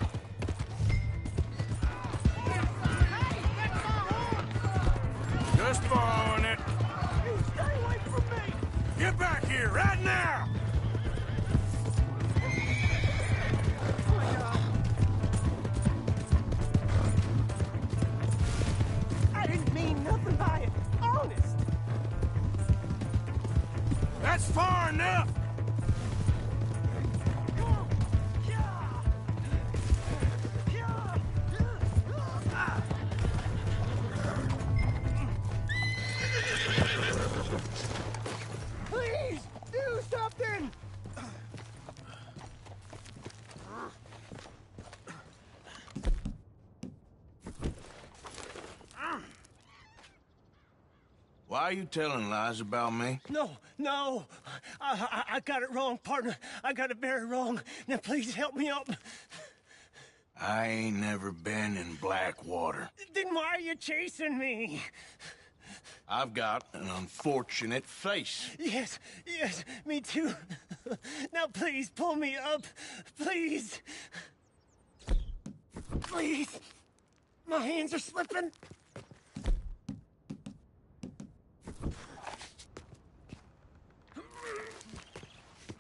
Just following it. You stay away from me! Get back here right now! I didn't mean nothing by it. Honest. That's far enough! Please, do something! Why are you telling lies about me? No. I got it wrong, partner. I got it very wrong. Now, please help me up. I ain't never been in Blackwater. Then why are you chasing me? I've got an unfortunate face. Yes, me too. Now, please, pull me up. Please. Please. My hands are slipping.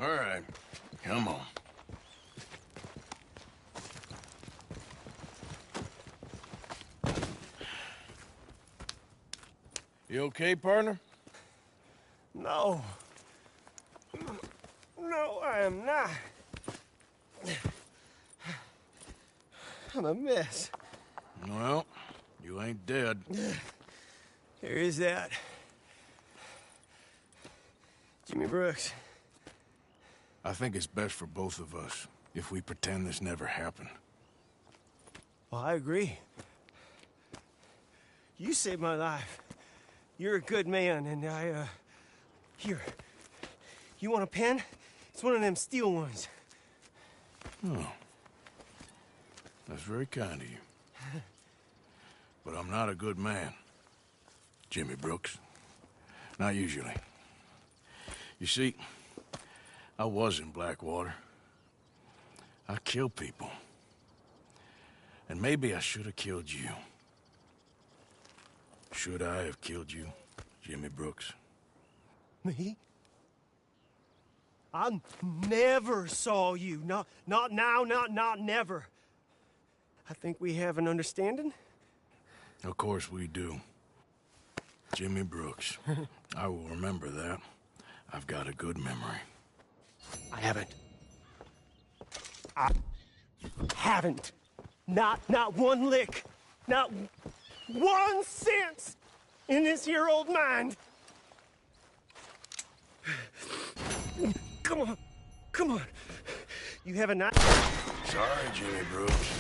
All right, come on. You okay, partner? No. No, I am not. I'm a mess. Well, you ain't dead. There is that. Jimmy Brooks. I think it's best for both of us if we pretend this never happened. Well, I agree. You saved my life. You're a good man, and Here. You want a pen? It's one of them steel ones. Oh. That's very kind of you. But I'm not a good man, Jimmy Brooks. Not usually. You see, I was in Blackwater. I killed people. And maybe I should have killed you. Should I have killed you, Jimmy Brooks? Me? I never saw you. Not now, not never. I think we have an understanding. Of course we do. Jimmy Brooks. I will remember that. I've got a good memory. I haven't. I haven't. Not one lick. Not 1 cent in this here old mind. Come on. You have a knife? Sorry, Jimmy Brooks.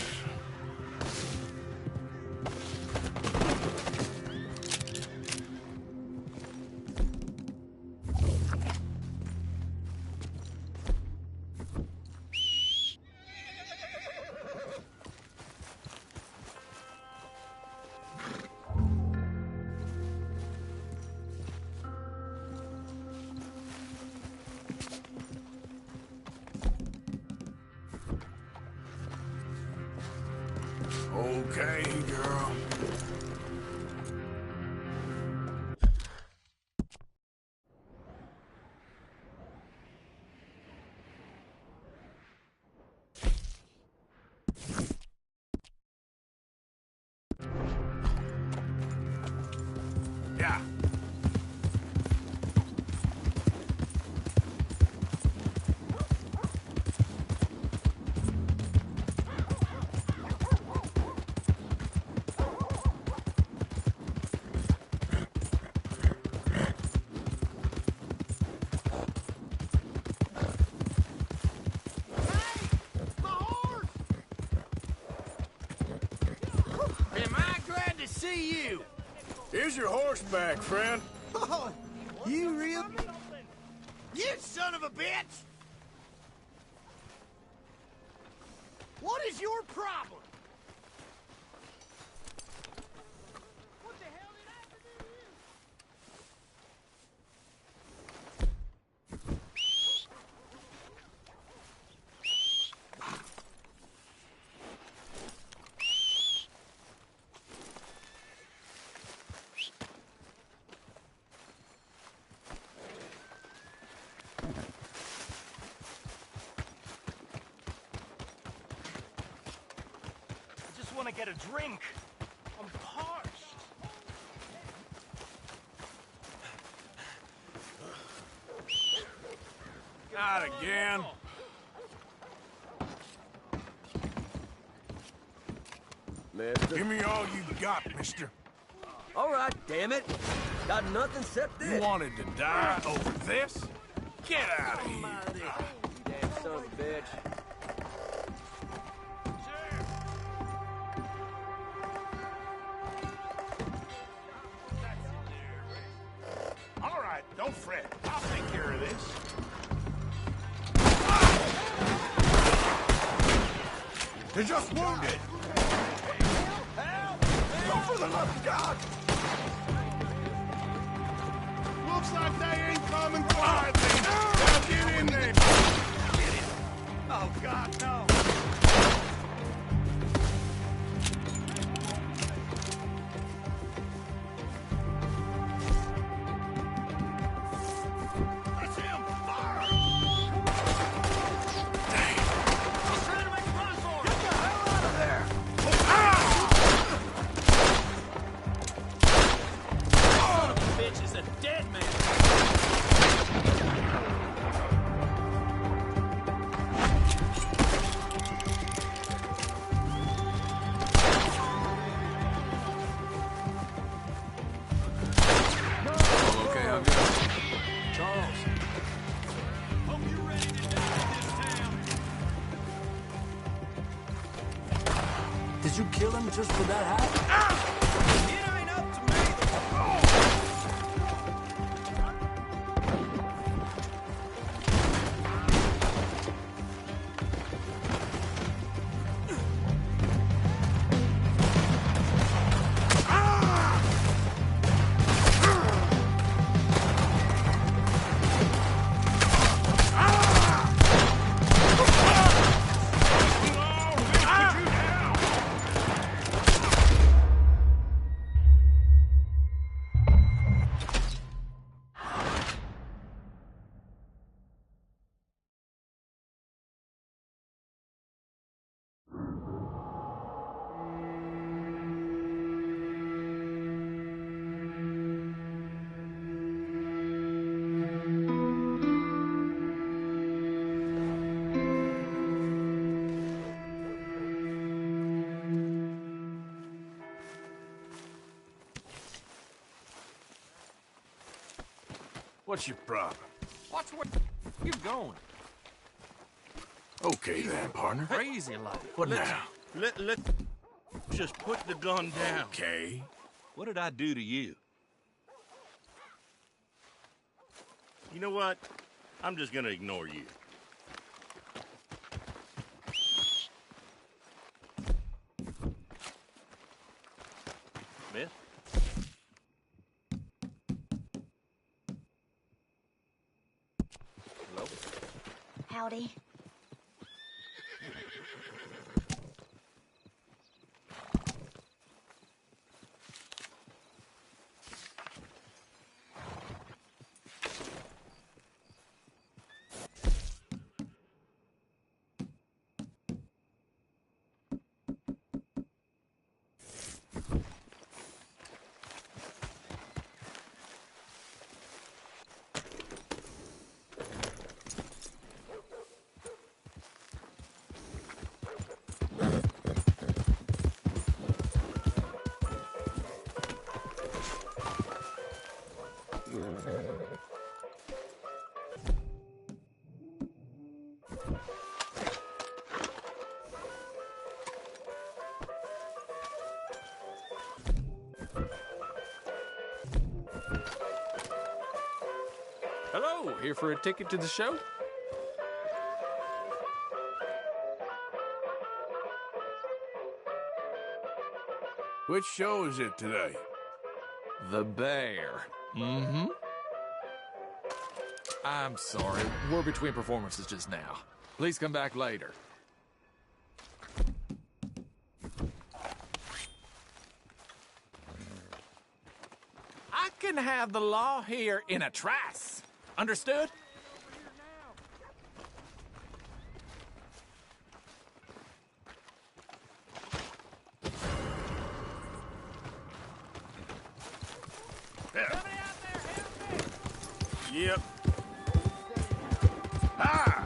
Okay, girl. Yeah. See you. Here's your horseback, friend. Oh, you real... You son of a bitch! What is your problem? What the hell did I have to do to you? I want to get a drink. I'm parched. Not again. Mister. Give me all you got, mister. All right, damn it. Got nothing except this. You wanted to die over this? Get out of here. You damn son of a bitch. All right, don't fret. I'll take care of this. You're just wounded. Help! Go for the love of God! Looks like they ain't coming quietly. Now get in there. Get in. Oh, God, no. That's him. Fire! Dang. He's trying to make a run for it. Get the hell out of there. Son of a bitch is a dead man. Okay, I'm good. Charles. Hope you're ready to die in this town. Did you kill him just for that hat? It ain't up to me. What's your problem? Watch where you're going. Okay then, partner. Crazy like. What now? Let's just put the gun down. Okay. What did I do to you? You know what? I'm just gonna ignore you. Smith? Hello? Howdy. Hello, here for a ticket to the show? Which show is it today? The Bear. Mm-hmm. I'm sorry. We're between performances just now. Please come back later. I can have the law here in a trice. Understood? Yep. Ah!